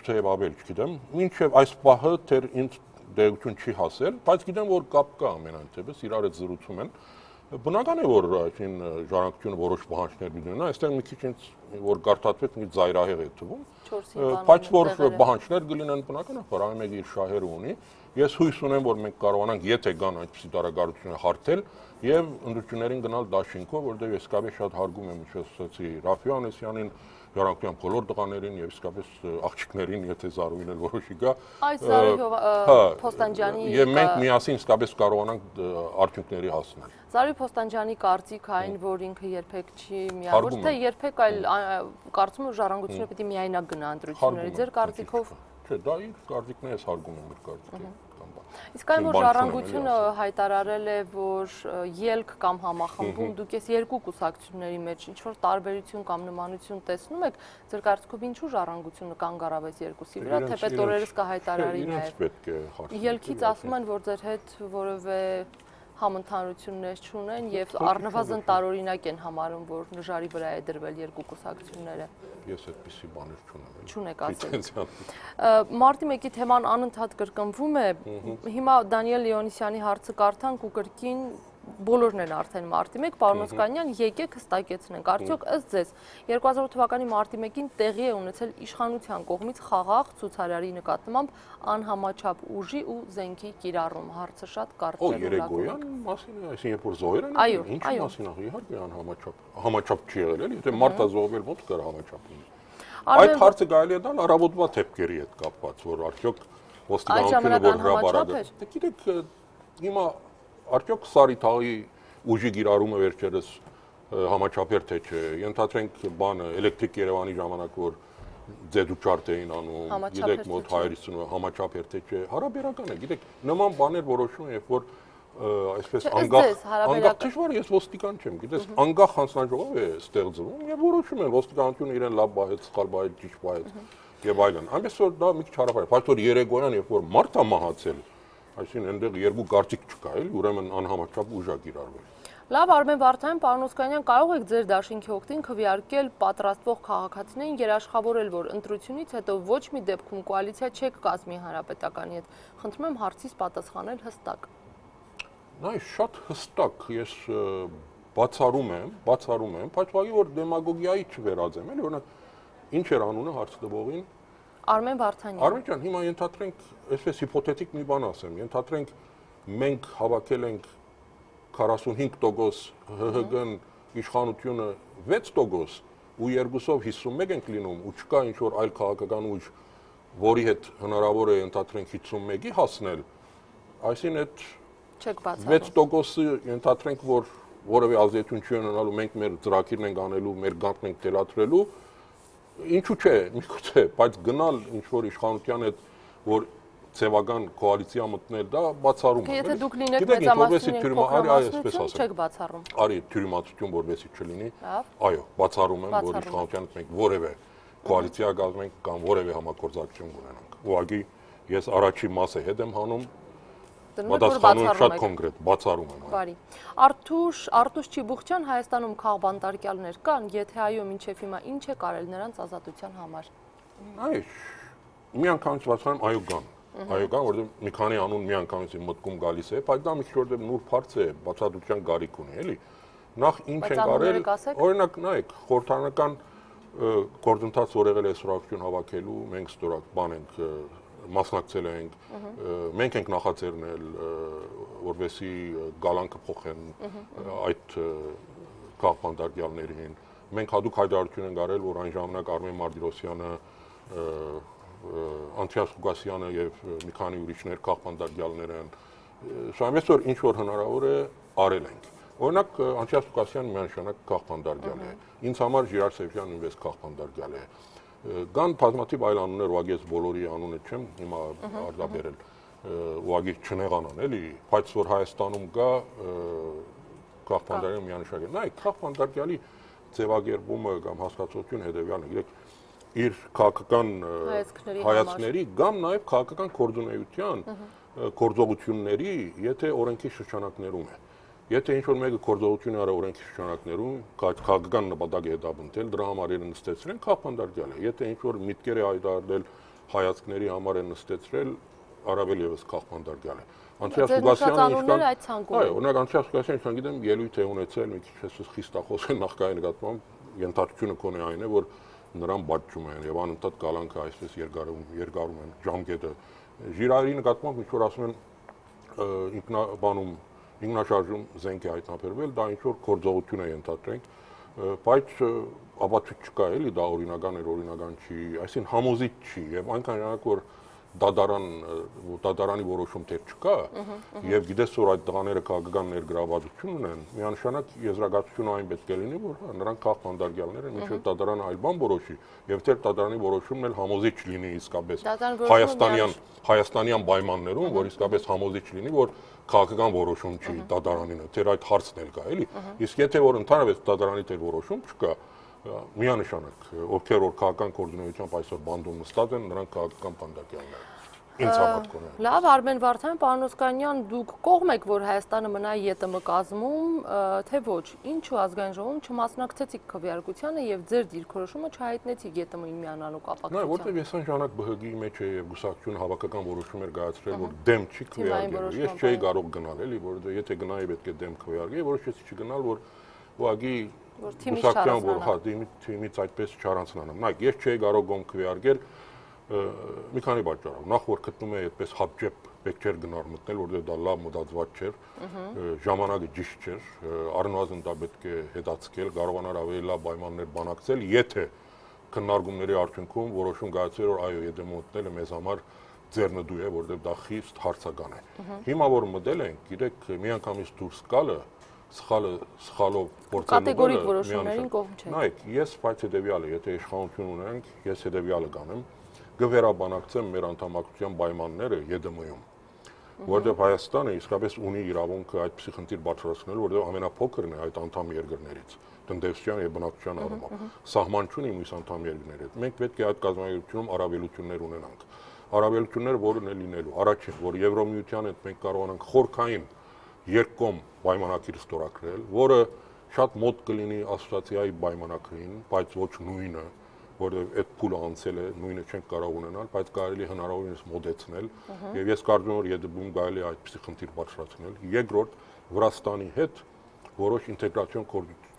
թեև ավել չգիտեմ, մինչև այս պահը դեր ինձ դերություն չի հասել, բայց գիտեմ, որ կապ կա ամենայնտեպս, իրար հետ զրուցում են։ Բնական է, որ այսին ժառանգությունը որոշ պահանջներ ունենա, այստեղ մի քիչ ինձ որ գարտատվեց մի ծայրահեղ է թվում, բայց որ պահանջներ կլինեն բնականաբար, այն մեկը իր շահերը ունի։ Ես հույս ունեմ, որ մենք կարողանանք, եթե կան այդպիսի տարակարություններ հարթել եւ ընդդիմություններին գնալ դաշինքով, որտեղ ես իսկապես շատ հարգում եմ, ինչպես ասացի, Ռաֆի Հովհաննիսյանին, ժառանգության բոլոր տղաներին եւ իսկապես աղջիկներին, եթե Զարուհին էլ որոշի գա։ Այս Զարուհի Փոստանջյանի եւ մենք միասին իսկապես կարողանանք արդյունքների հասնել։ Զարուհի Փոստանջյանի կարծիք այն, որ ինքը երբեք չի միավոր, թե երբեք այլ կարծում եմ ժառանգությունը պիտի միայնակ գնա ընտրությունների։ Ձեր կարծիքով։ Չէ, դա իր կարծիքն է, ես հարգում եմ իր կարծիքը։ Իսկ այն որ ժառանգությունը հայտարարել է, որ ելք կամ համախմբում, դուք ես երկու կուսակցությունների մեջ ինչ-որ տարբերություն կամ նմանություն տեսնում եք, ձեր կարծիքով ինչու ժառանգությունը կանգ առավ այս երկուսի վրա, թեպետ օրերս կհայտարարի նաև։ Ելքից ասում են, որ ձեր հետ որևէ համընդհանրություններ չունեն եւ առնվազն տարօրինակ են համարում, որ նժարի վրա է դրվել երկու կուսակցությունները։ Ես այդպիսի բաներ չունեմ։ Չունեք ասել։ Մարտի 1-ի թեման անընդհատ կրկնվում է։ Հիմա Դանիել Լեոնիսյանի հարցը կարդանք ու կրկին բոլորն են արդեն մարտի 1, պարոն Ոսկանյան, եկեք հստակեցնենք, արդյոք ըստ ձեզ 2008 թվականի մարտի 1-ին տեղի է ունեցել իշխանության կողմից խաղաղ ցուցարարի նկատմամբ անհամաչափ ուժի ու զենքի կիրառում, հարցը շատ կարճ է։ Երեկոյան մասին է, այսինքն երբ որ զոհեր են, ինչ մասին է, իհարկե անհամաչափ չի եղել, եթե մարդը զոհվել ոնց կար համաչափ լինի։ Այդ հարցը կարելի է տալ առավոտվա թեփքերի հետ կապված, որ արդյոք ոստիկանությունը որ հրաբարակը։ Գիտեք, հիմա արդյոք Սարիթաղի ուժի գիրառումը վերջերս համաչափերթ է չէ, ենթադրենք բանը էլեկտրիկ Երևանի ժամանակ որ ձեդուչարտ էին անում, գիտեք մոտ 150 համաչափերթ է չէ, հարաբերական է, գիտեք, նման բաներ որոշում են, երբ որ այսպես անգախ դժվար ես ոստիկան չեմ, գիտես, անգախ հանձնաժողով է ստեղծվում եւ որոշում են ոստիկանությունը իրեն լավ բայեց, սխալ բայեց, ճիշտ բայեց եւ այլն։ Այնպես որ դա մի քիչ հարաբեր է, բայց որ երեկոյան երբ որ մարդ է մահացել, այսինքն այնտեղ երկու գարտիկ չկա, էլի, ուրեմն անհամաչափ ուժ է գիրառվել։ Լավ, Արմեն Վարդանյան, պարոն Օսկանյան, կարող եք ձեր դաշինքի օգտին քվեարկել պատրաստվող քաղաքացիներին երաշխավորել, որ ընտրությունից հետո ոչ մի դեպքում կոալիցիա չեք կազմի Հանրապետականի հետ։ Խնդրում եմ հարցից պատասխանել հստակ։ Նայ, շատ հստակ ես բացառում եմ, բայց ուղղակի որ դեմագոգիայի չվերածեմ, էլի, օրինակ, ինչ էր անունը հարց տվողին։ Արմեն Վարդանյան։ Արմեն ջան, հիմա ենթադրենք, այսպես հիպոթետիկ մի բան ասեմ, ենթադրենք մենք հավաքել ենք 45% ՀՀԳ-ն իշխանությունը 6% ու երկուսով 51 ենք լինում ու չկա ինչ որ այլ քաղաքական ուժ, որի հետ հնարավոր է ենթադրենք 51-ի հասնել, այսինքն այդ չեք բացառում 6%-ը ենթադրենք որ որևէ ազդեցություն չի ունենալու, մենք մեր ծրագիրն ենք անելու, մեր գանքն ենք թելադրելու, ինչու՞ չէ, միգուցե, բայց գնալ ինչ որ իշխանության հետ որ ցեվական կոալիցիա մտնել դա բացառում է։ Եթե դուք լինեք մեծամասնություն փոքրամասնություն, չեք բացառում։ Արի թյուրիմացություն որովհետեւ չլինի։ Այո, բացառում եմ, որ իշխանության հետ մենք որևէ կոալիցիա կազմենք կամ որևէ համագործակցություն ունենանք։ Ուղղակի ես առաջի մասը հետ եմ հանում։ Պատասխանում շատ կոնկրետ, բացառում եմ։ Բարի։ Արտուշ Չիբուխչյան, Հայաստանում քաղբանտարկյալներ կան, եթե այո, մինչև հիմա ինչ է կարել նրանց ազատության համար։ Այ մի անգամից բացառում այո կան։ Այո կան, որովհետև մի քանի անուն մի անգամից մտքում գալիս է, բայց դա մի քիչ որտեղ նուրբ հարց է, բացատրության գարիք ունի, էլի։ Նախ ինչ են կարել, օրինակ նայեք, խորհրդարանական գործընթաց որ եղել է սորակցություն հավաքելու, մենք ստորակ բան ենք մասնակցել ենք, մենք ենք նախաձեռնել, որովհետեւ գալանքը փոխեն այդ քաղբանտարկյալներին։ Մենք հadoop հայտարարություն ենք արել, որ այն ժամանակ Արմեն Մարտիրոսյանը, Անտիաս Ղուկասյանը եւ մի քանի ուրիշներ քաղբանտարկյալներ են։ Սա ամենից որ ինչ որ հնարավոր է արել ենք։ Օրինակ Անտիաս Ղուկասյանը միանշանակ քաղբանտարկյալ է։ Ինձ համար Ժիրար Սեֆյանն նույնպես քաղբանտարկյալ է։ Կան բազմաթիվ այլ անուններ, ուղղակի ես բոլորի անունը չեմ հիմա արտաբերել, ուղղակի չնեղանան, էլի, բայց որ Հայաստանում կա քաղբանտարկյալի միանշանակ է։ Նայ, քաղբանտարկյալի ձևակերպումը կամ հասկացությունը հետևյալն է, գիտեք, իր քաղաքական հայացքների կամ նաև քաղաքական կորձունեության գործողությունների, եթե օրենքի շրջանակներում է։ Եթե ինչ-որ մեկը գործողություն արա օրենքի շրջանակներում, քաղաքական նպատակ է հետապնդել, դրա համար իրեն նստեցրել, քաղբանտարկյալ է։ Եթե ինչ-որ միտքեր է հայտարարել, հայացքների համար են նստեցրել, առավել եւս քաղբանտարկյալ է։ Անտիաս Ղուկասյանը ինչքան այդ ցանկում։ Այո, օրինակ Անտիաս Ղուկասյանը ինչքան գիտեմ, ելույթ է ունեցել, մի քիչ էս խիստախոս է նախկային նկատմամբ, ենթադրությունը կոնե այն է, որ նրան բաճում են եւ անընդհատ գալանքը այսպես երկարում են ժամկետը։ Ժիրարի նկատմամբ ինչ որ ասում են ինքնաշարժում զենք է հայտնաբերվել, դա ինչ որ գործողություն է ենթադրենք, բայց ապացույց չկա, էլի դա օրինական չի, այսինքն համոզիչ չի եւ այնքան ժամանակ որ դատարանի որոշում դեռ չկա եւ գիտես որ այդ տղաները քաղաքական ներգրավվածություն ունեն, միանշանակ եզրակացությունը այն պետք է լինի, որ նրանք քաղբանտարկյալներ են, ինչեւ դատարանը այլ բան որոշի եւ դեռ դատարանի որոշումն էլ համոզիչ լինի իսկապես հայաստանյան պայմաններում, որ իսկապես համոզիչ լինի, որ քաղաքական որոշում չի դատարանին, դեռ այդ հարցն էլ կա, էլի։ Իսկ եթե որ ընդհանրապես դատարանի դեռ որոշում չկա, միանշանակ ովքեր որ քաղաքական կոորդինացիայությամբ այսօր բանդում նստած են, նրանք քաղաքական բանդակյալներ են։ Ինձ համար կոնե։ Լավ, Արմեն Վարդանյան, պարոն Օսկանյան, դուք կողմ եք, որ Հայաստանը մնա ԵՏՄ կազմում, թե ոչ, ինչու ազգային ժողովում չմասնակցեցիք քվեարկությանը եւ ձեր դիրքորոշումը չհայտնեցիք ԵՏՄ-ին միանալու կապակցությամբ։ Նայ, որտեղ ես այն ժամանակ ԲՀԳ-ի մեջ էի եւ գուսակցությունը հավաքական որոշում էր կայացրել, որ դեմ չի քվեարկել։ Ես չէի կարող գնալ, էլի, որովհետեւ եթե գնայի պետք է դեմ քվեարկեի, որոշեցի չգնալ, որ ուղղակի գուսակցության որ հա թիմից այդպես չառանցնանամ։ Նայ, ես չէի կարող գոմ քվեարկել մի քանի պատճառով։ Նախ որ գտնում էի այդպես հապճեպ պետք չէր գնալ մտնել, որովհետեւ դա լավ մտածված չէր, ժամանակը ճիշտ չէր, առնվազն դա պետք է հետաձգել, կարողանար ավելի լավ պայմաններ բանակցել, եթե քննարկումների արդյունքում որոշում կայացվեր, որ այո, եթե մտնելը մեզ համար ձեռնդու է, որովհետև դա խիստ հարցական է։ Հիմա որ մտել ենք, գիտեք, միանգամից դուրս գալը սխալով փորձելու կատեգորիկ որոշումներին կողմ չէ։ Նայեք, ես բայց հետեւյալը, եթե իշխանություն ունենք, ես հետեւյալը կանեմ, գվերաբանակցեմ մեր անդամակցության պայմանները ԵԴՄ-ում, որովհետև Հայաստանը իսկապես ունի իրավունքը այդպիսի խնդիր բարձրացնելու, որովհետև ամենափոքրն է այդ անդամ երկրներից, տնտեսության եւ բնակչության առումով։ Սահման չունի մյուս անդամ երկրների հետ։ Մենք պետք է այդ կազմակերպությունում առավելություններ ունենանք։ Առավելությունները որն է լինելու։ Առաջին, որ Եվրոմիության հետ մենք կարողանանք խորքային երկկողմ պայմանագիր ստորագրել, որը շատ մոտ կլինի ասոցիացիայի պայմանագրին, բայց ոչ նույնը, որովհետև այդ փուլը անցել է, նույնը չենք կարող ունենալ, բայց կարելի է հնարավորինս մոդեցնել, եւ ես կարծում եմ, որ ԵԴԲ-ում կարելի է այդպիսի խնդիր բարձրացնել։ Երկրորդ, Վրաստանի հետ որոշ ինտեգրացիոն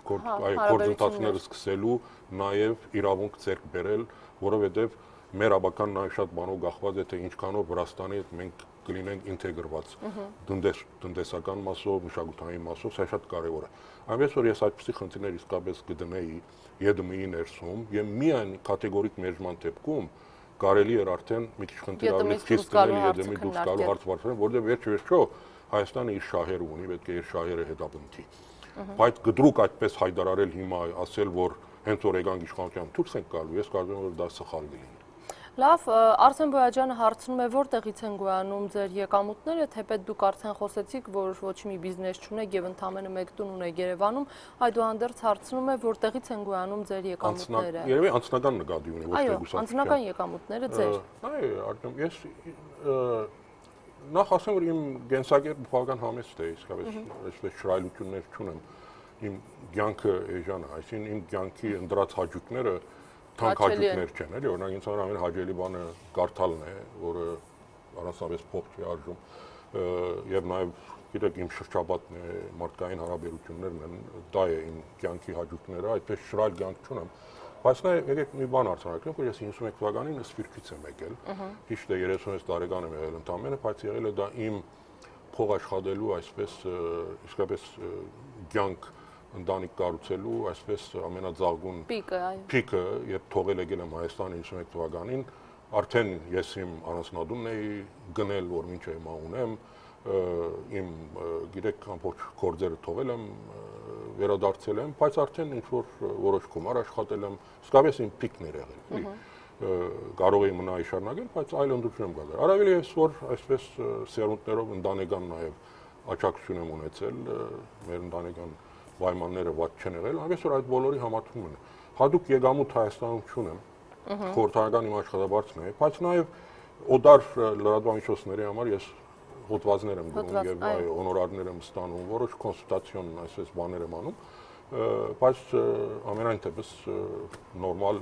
գործընթացներ սկսելու նաև իրավունք ձեռք բերել, որովհետև մեր ավական նաև շատ բանով կախված է, թե ինչքանով Վրաստանի հետ մենք կլինենք ինտեգրված տնտեսական մասով, մշակութային մասով, սա շատ կարևոր է։ Այնպես որ ես այդպիսի խնդիրներ իսկապես կդնեի ԵԴՄ-ի ներսում եւ միայն կատեգորիկ մերժման դեպքում կարելի էր արդեն մի քիչ խնդիր ավելի խիստ դնել ԵԴՄ-ի դուրս գալու հարց բարձրացնել, որովհետեւ վերջ-վերջո Հայաստանը իր շահերը ունի, պետք է իր շահերը հետապնդի։ Բայց գդրուկ այդպես հայտարարել հիմա ասել, որ հենց որ եկանք իշխանության դուրս ենք գալու, ես կարծում եմ, որ դա սխալ կլինի։ Լավ, Արսեն Բոյաջյանը հարցնում է, որտեղից են գոյանում ձեր եկամուտները, թեպետ դուք արդեն խոսեցիք, որ ոչ մի բիզնես չունեք եւ ընդամենը մեկ տուն ունեք Երևանում, այդուհանդերձ հարցնում է, որտեղից են գոյանում ձեր եկամուտները։ Երևի անձնական նկատի ունի, ոչ թե գուսակցության։ Այո, անձնական եկամուտները ձեր։ Այո, արդեն ես նախ ասեմ, որ իմ գենսակերպը բավական համեստ է, իսկապես այսպես շռայլություններ չունեմ։ Իմ կյանքը էժան է, այսինքն իմ կյանքի ընդրած հաճույքները թանկ հաճույքներ չեն, էլի, օրինակ ինձ համար ամեն հաճելի բանը կարդալն է, որը առանձնապես փող չի արժում, եւ նաեւ գիտեք իմ շրջապատն է, մարդկային հարաբերություններն են, դա է իմ կյանքի հաճույքները, այդպես շռայլ կյանք չունեմ։ Բայց նաեւ եկեք մի բան արձանագրեմ, որ ես 51 թվականին Սփյուռքից եմ եկել, ճիշտ է 36 տարեկան եմ եղել ընդամենը, բայց եղել է դա իմ փող աշխատելու, այսպես իսկապես կյանք ընտանիք կառուցելու, այսպես ամենաձաղգուն պիկը, երբ թողել եկել եմ Հայաստան 51 թվականին, արդեն ես իմ առանձնատունն էի գնել, որ ինչ հիմա ունեմ, իմ գիտեք ամբողջ գործերը թողել եմ, վերադարձել եմ, բայց արդեն ինչ որ որոշ գումար աշխատել եմ, իսկապես իմ պիկն էր եղել, կարող էի մնալ շարունակել, բայց այլ ընդդիմություն եմ գտել։ Առավել ես որ այսպես սերունդներով ընտանեկան նաև աջակցություն եմ ունեցել, մեր ընտանեկան պայմանները ված չեն եղել, այնպես որ այդ բոլորի համատվում են։ Հատուկ եկամուտ Հայաստանում չունեմ, խորհրդանական իմ աշխատավարձն է, բայց նաև օդար լրատվամիջոցների համար ես հոդվածներ եմ գրում եւ հոնորարներ եմ ստանում, որոշ կոնսուլտացիոն այսպես բաներ եմ անում, բայց ամենայն դեպս նորմալ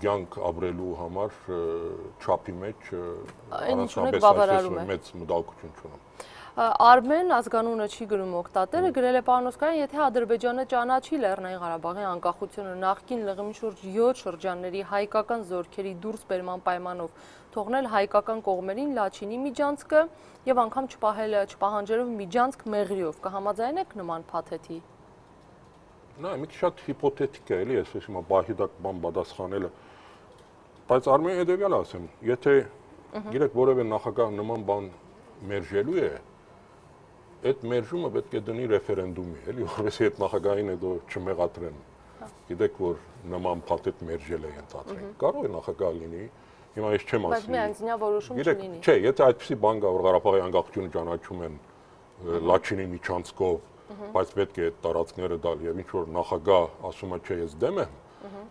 կյանք ապրելու համար չափի մեջ առանձնապես մեծ մտահոգություն չունեմ։ Արմեն ազգանունը չի գրում օգտատերը, գրել է պարոն Օսկանյան, եթե Ադրբեջանը ճանաչի Լեռնային Ղարաբաղի անկախությունը նախկին լղիմի շուրջ 7 շրջանների հայկական զորքերի դուրս բերման պայմանով թողնել հայկական կողմերին Լաչինի միջանցքը եւ անգամ չպահանջելով միջանցք Մեղրիով, կհամաձայնեք նման փաթեթի։ Նա մի քիչ շատ հիպոթետիկ է, էլի, այսպես հիմա բահիդակ բան պատասխանելը, բայց Արմեն հետեւյալը ասեմ, եթե գիտեք որևէ նախագահ նման բան մերժելու է, այդ մերժումը պետք է դնի ռեֆերենդումի, էլի, որովհետեւ այդ նախագահին հետո չմեղադրեն։ Գիտեք, որ նման փաթեթ մերժել է ընդհանրեն։ Կարող է նախագահ լինի, հիմա ես չեմ ասի։ Բայց մի անձնյա որոշում չլինի։ Չէ, եթե այդպիսի բան կա, որ Ղարաբաղի անկախությունը ճանաչում են Լաչինի միջանցքով, բայց պետք է այդ տարածքները տալ եւ ինչ որ նախագահ ասում է, չէ, ես դեմ եմ,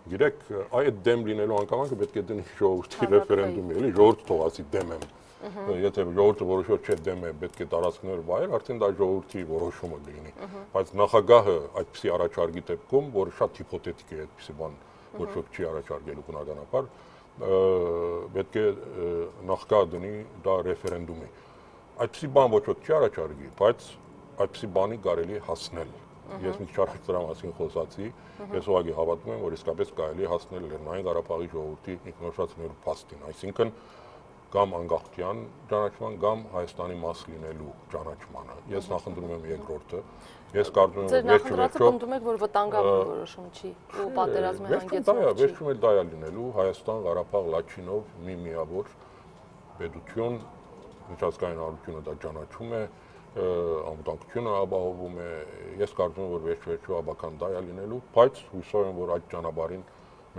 գիտեք, այդ դեմ լինելու անկամակը պետք է դնի ժողովրդի ռեֆերենդումի, էլի, ժողովուրդը թող ասի դեմ եմ։ Եթե ժողովուրդը որոշում չէ դեմ է, պետք է տարածքներ վայել, արդեն դա ժողովրդի որոշումը լինի։ Բայց նախագահը այդպիսի առաջարկի դեպքում, որ շատ հիպոթետիկ է այդպիսի բան, ոչ ոք չի առաջարկելու բնականաբար, պետք է նախագահը դնի դա ռեֆերենդումի։ Այդպիսի բան ոչ ոք չի առաջարկի, բայց այդպիսի բանի կարելի է հասնել։ Ես մի քիչ առաջ դրա մասին խոսացի, ես ուղղակի հավատում եմ, որ իսկապես կարելի է հասնել Լեռնային Ղարաբաղի ժողովրդի ինքնորոշացնելու փաստին, այսինքն կամ անկախության ճանաչման, կամ Հայաստանի մաս լինելու ճանաչմանը։ Ես նախընտրում եմ երկրորդը։ Ես կարծում եմ, որ վերջում ընդդում եք, որ վտանգավոր որոշում չի ու պատերազմի հանգեցնում չի։ Վերջում էլ դա է լինելու Հայաստան, Ղարաբաղ, Լաչինով մի միավոր պետություն, միջազգային հանրությունը դա ճանաչում է, անվտանգությունը ապահովում է, ես կարծում եմ, որ վերջ-վերջո աբական դա է լինելու, բայց հույսով եմ, որ այդ ճանապարհին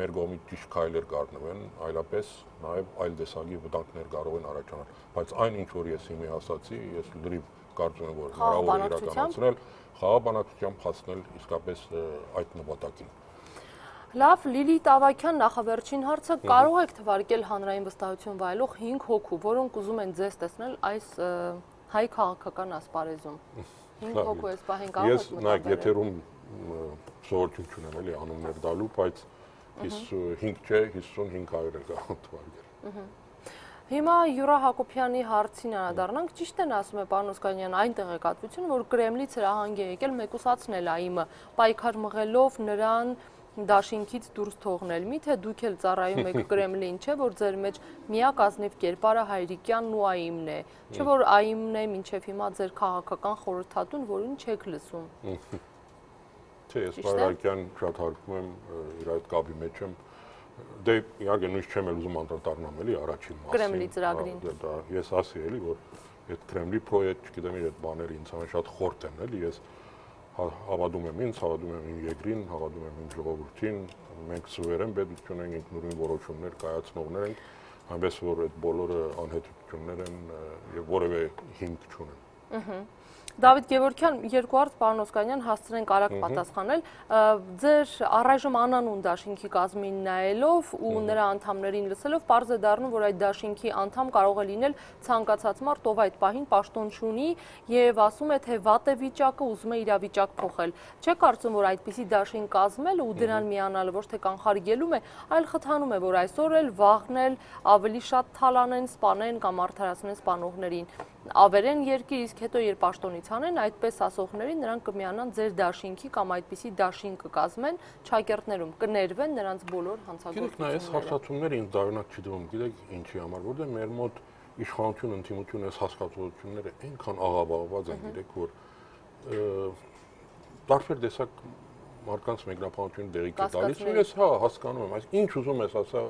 մեր կողմից ճիշտ քայլեր կառնվեն, այլապես նաև այլ տեսակի վտանգներ կարող են առաջանալ, բայց այն ինչ որ ես հիմա ասացի, ես լրիվ կարծում եմ, որ հնարավոր է իրականացնել, խաղաբանակցությամբ հասնել իսկապես այդ նպատակին։ Լավ, Լիլիթ Ավագյան, նախավերջին հարցը, կարող եք թվարկել հանրային վստահություն վայելող 5 հոգու, որոնք ուզում են ձեզ տեսնել այս հայ քաղաքական ասպարեզում։ 5 հոգու այս պահին կարող եք մտաբերել։ Ես նայեք եթերում սովորություն չունեմ էլի անուններ տալու, բայց 5 չէ, 5500 կարող թվարկել։ Հիմա Յուրա Հակոբյանի հարցին անդառնանք, ճիշտ են ասում է պարոն Օսկանյան այն տեղեկատվությունը, որ Կրեմլից հրահանգ է եկել մեկուսացնել ԱԻՄ-ը, պայքար մղելով նրան դաշինքից դուրս թողնել։ Միթե դուք էլ ծառայում եք Կրեմլին, չէ՞ որ ձեր մեջ միակ ազնիվ կերպարը Հայրիկյանն ու ԱԻՄ-ն է, չէ՞ որ ԱԻՄ-ն է մինչև հիմա ձեր քաղաքական խորհրդատուն, որին չեք լսում։ Չէ, ես Հայրիկյան շատ հարգում եմ, իր այդ կապի մեջ եմ։ Դե իհարկե նույնիսկ չեմ ուզում անդրադառնամ էլի առաջին մասին։ Կրեմլի ծրագրին։ Ես ասի էլի, որ այդ Կրեմլի պրոյեկտ, չգիտեմ, այդ բաները ինձ համար շատ խորտ են, էլի, ես հավատում եմ ինձ, հավատում եմ իմ երկրին, հավատում եմ իմ ժողովրդին, մենք սուվերեն պետություն ենք, ինքնուրույն որոշումներ կայացնողներ ենք, այնպես որ այդ բոլորը անհետություններ են եւ որևէ հիմք չունեն։ Դավիթ Գևորգյան, երկու հարց պարոն Օսկանյան հասցնենք արագ պատասխանել։ Ձեր առայժմ անանուն դաշինքի կազմին նայելով ու նրա անդամներին լսելով պարզ է դառնում, որ այդ դաշինքի անդամ կարող է լինել ցանկացած մարդ, ով այդ պահին պաշտոն չունի եւ ասում է, թե վատ է վիճակը, ուզում է իրավիճակ փոխել։ Չեք կարծում, որ այդպիսի դաշինք կազմելը ու դրան միանալը ոչ թե կանխարգելում է, այլ խթանում է, որ այսօր էլ վաղն էլ ավելի շատ թալանեն, սպանեն կամ արդարացնեն սպանողներին։ Ավերեն երկիր, իսկ հետո երբ պաշտոնից հանեն, այդպես ասողներին նրանք կմիանան ձեր դաշինքի կամ այդպիսի դաշինք կկազմեն ճակերտներում, կներվեն նրանց բոլոր հանցագործությունները։ Գիտեք, այս հարցացումները ինձ դարունակ չի դվում, գիտեք ինչի համար, որտեղ մեր մոտ իշխանություն, ընդդիմություն, այս հասկացությունները այնքան աղավաղված են, գիտեք, որ տարբեր տեսակ մարդկանց մեկնաբանություն դեղի կտալիս, ու ես հասկանում եմ, այս ինչ ուզում ես ասա,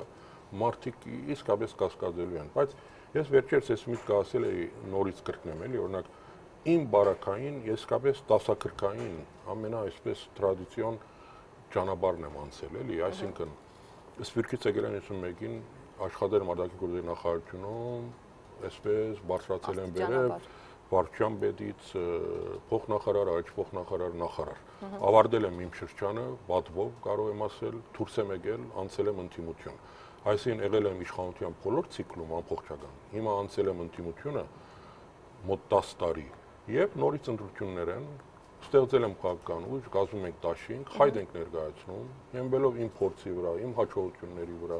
մարդիկ իսկապես կասկածելու են, բայց ես վերջերս ես միտք ասել էի նորից կրկնեմ էլի, օրինակ իմ բարակային ես իսկապես դասակրկային ամենա այսպես տրադիցիոն ճանապարհն եմ անցել էլի, այսինքն Սպիրկից եկել եմ 91-ին աշխատել մարտակի գործերի նախարարությունում, այսպես բարձրացել եմ վերև վարչության պետից փոխնախարար, առաջ փոխնախարար, նախարար։ Ավարտել եմ իմ շրջանը, պատվով կարող եմ ասել, դուրս եմ եկել, անցել եմ ընդդիմություն։ Այսինքն եղել եմ իշխանության բոլոր ցիկլում ամբողջական։ Հիմա անցել եմ ընդդիմությունը մոտ 10 տարի եւ նորից ընտրություններ են, ստեղծել եմ քաղաքական ուժ, կազմում ենք դաշինք, հայտ ենք ներկայացնում, եմբելով իմ փորձի վրա, իմ հաջողությունների վրա,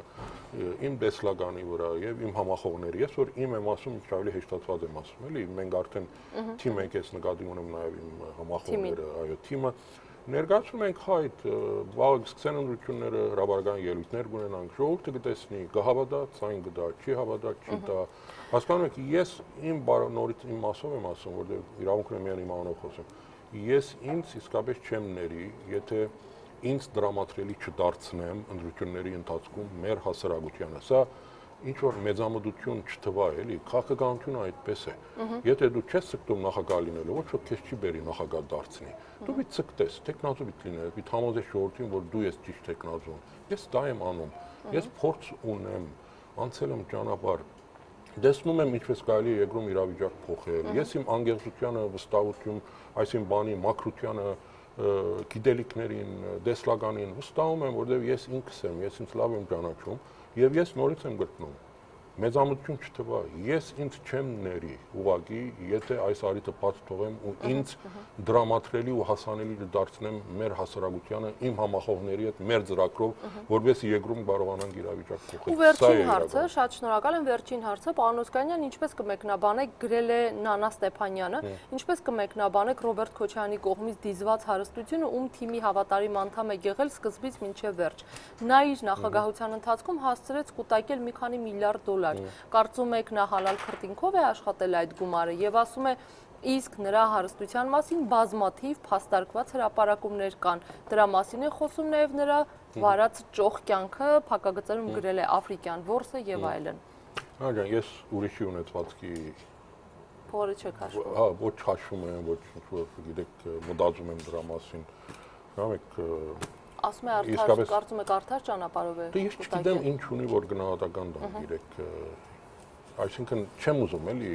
իմ տեսլականի վրա եւ իմ համախոհների։ Ես որ իմ եմ ասում, ինչ ավելի հեշտացված եմ ասում, էլի, մենք արդեն թիմ ենք, ես նկատի ունեմ նաեւ իմ համախոհները, այո, թիմը ներկայացնում ենք հայտ, վաղը սկսեն ընտրությունները, հրապարակային ելույթներ կունենանք, ժողովուրդը կտեսնի, կհավատա, ցայն կտա, չի հավատա, չի տա։ Հասկանում եք, ես իմ նորից իմ մասով եմ ասում, որտեղ իրավունք ունեմ միայն իմ անունով խոսեմ։ Ես ինձ իսկապես չեմ ների, եթե ինձ դրամատրելի չդարձնեմ ընտրությունների ընթացքում մեր հասարակությանը։ Սա ինչ որ մեծամտություն չթվա, էլի, քաղաքականությունը այդպես է։ Եթե դու չես ցկտում նախագահ լինելու, ոչ ոք քեզ չի բերի նախագահ դարձնի։ Դու պիտի ցկտես, տեխնազու պիտի լինես, պիտի համոզես ժողովրդին, որ դու ես ճիշտ տեխնազուն։ Ես դա եմ անում։ Ես փորձ ունեմ, անցել եմ ճանապարհ, տեսնում եմ ինչպես կարելի է երկրում իրավիճակ փոխել։ Ես իմ անգեղծությանը վստահություն, այսին բանի մակրությանը, գիտելիքներին, դեսլականին վստահում եմ, որովհետև ես ինքս եմ, ես ինձ լավ եմ ճանաչում եւ ես նորից եմ գրկնում։ Մեծամտություն չթվա, ես ինձ չեմ ների, ուղղակի, եթե այս արիտը բաց թողեմ ու ինձ դրամատրելի ու հասանելի դարձնեմ մեր հասարակությանը, իմ համախոհների հետ, մեր ծրագրով, որովհետեւ երկրում կարողանանք իրավիճակ փոխել։ Ու վերջին հարցը, շատ շնորհակալ եմ, վերջին հարցը, պարոն Օսկանյան, ինչպես կմեկնաբանեք, գրել է Նանա Ստեփանյանը, ինչպես կմեկնաբանեք Ռոբերտ Քոչարյանի կողմից դիզված հարստությունը, ում թիմի հավատարիմ անդամ է եղել սկզբից մինչև վերջ։ Նա իր նախագահության ընթացքում հասցրեց կուտակել մի քանի միլիարդ դոլար։ Կարծում եք նա հալալ քրտինքով է աշխատել այդ գումարը եւ ասում է իսկ նրա հարստության մասին բազմաթիվ փաստարկված հրապարակումներ կան։ Դրա մասին է խոսում նաեւ նրա վարած ճոխ կյանքը, փակագծերում գրել է Աֆրիկյան որսը եւ այլն։ Ահա, ես ուրիշի ունեցվածքի Փորը չեք հաշվում։ Հա, ոչ հաշվում եմ, ոչ ինչ-որ, գիտեք, մտածում եմ դրա մասին։ Գիտեք, ասում է արդար, կարծում եք արդար ճանապարհով է։ Դե ես չգիտեմ ինչ ունի, որ գնահատական տան, գիտեք, այսինքն չեմ ուզում էլի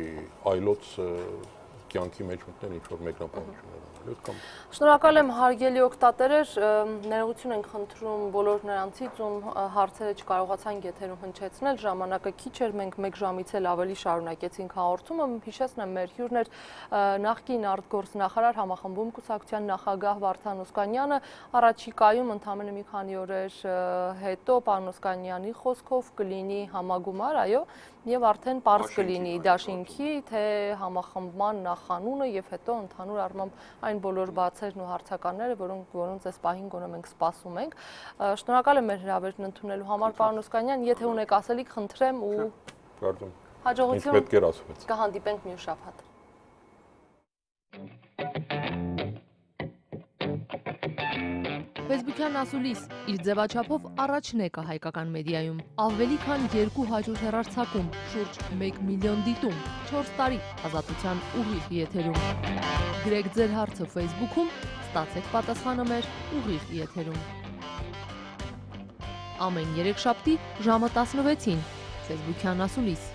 այլոց կյանքի մեջ մտնել ինչ-որ մեկնաբանություններ անել, կամ Շնորհակալ եմ հարգելի օգտատերեր, ներողություն ենք խնդրում բոլոր նրանցից, ում հարցերը չկարողացան եթերում հնչեցնել, ժամանակը քիչ էր, մենք 1 ժամից էլ ավելի շարունակեցինք հաղորդումը, հիշեցնեմ մեր հյուրն էր նախկին արտգործնախարար Համախմբում կուսակցության նախագահ Վարդան Օսկանյանը, առաջիկայում ընդամենը մի քանի օրեր հետո պարոն Օսկանյանի խոսքով կլինի համագումար, այո, եւ արդեն պարզ կլինի դաշինքի, թե համախմբման նախանունը եւ հետո ընդհանուր առմամբ այն բոլոր բացերն ու հարցականները, որոնց այս պահին գոնե մենք սպասում ենք։ Շնորհակալ եմ մեր հրավերն ընդունելու համար, պարոն Օսկանյան, եթե ունեք ասելիք, խնդրեմ ու հաջողություն կհանդիպենք մյուս շաբաթ։ Facebook-յան ասուլիս իր ձևաչափով առաջն է հայկական մեդիայում, ավելի քան 200 հեռարձակում, շուրջ 1 միլիոն դիտում, 4 տարի ազատության ուղիղ եթերում։ Գրեք ձեր հարցը Facebook-ում, ստացեք պատասխանը մեր ուղիղ եթերում։ Ամեն երեքշաբթի ժամը 16-ին Facebook-յան ասուլիս։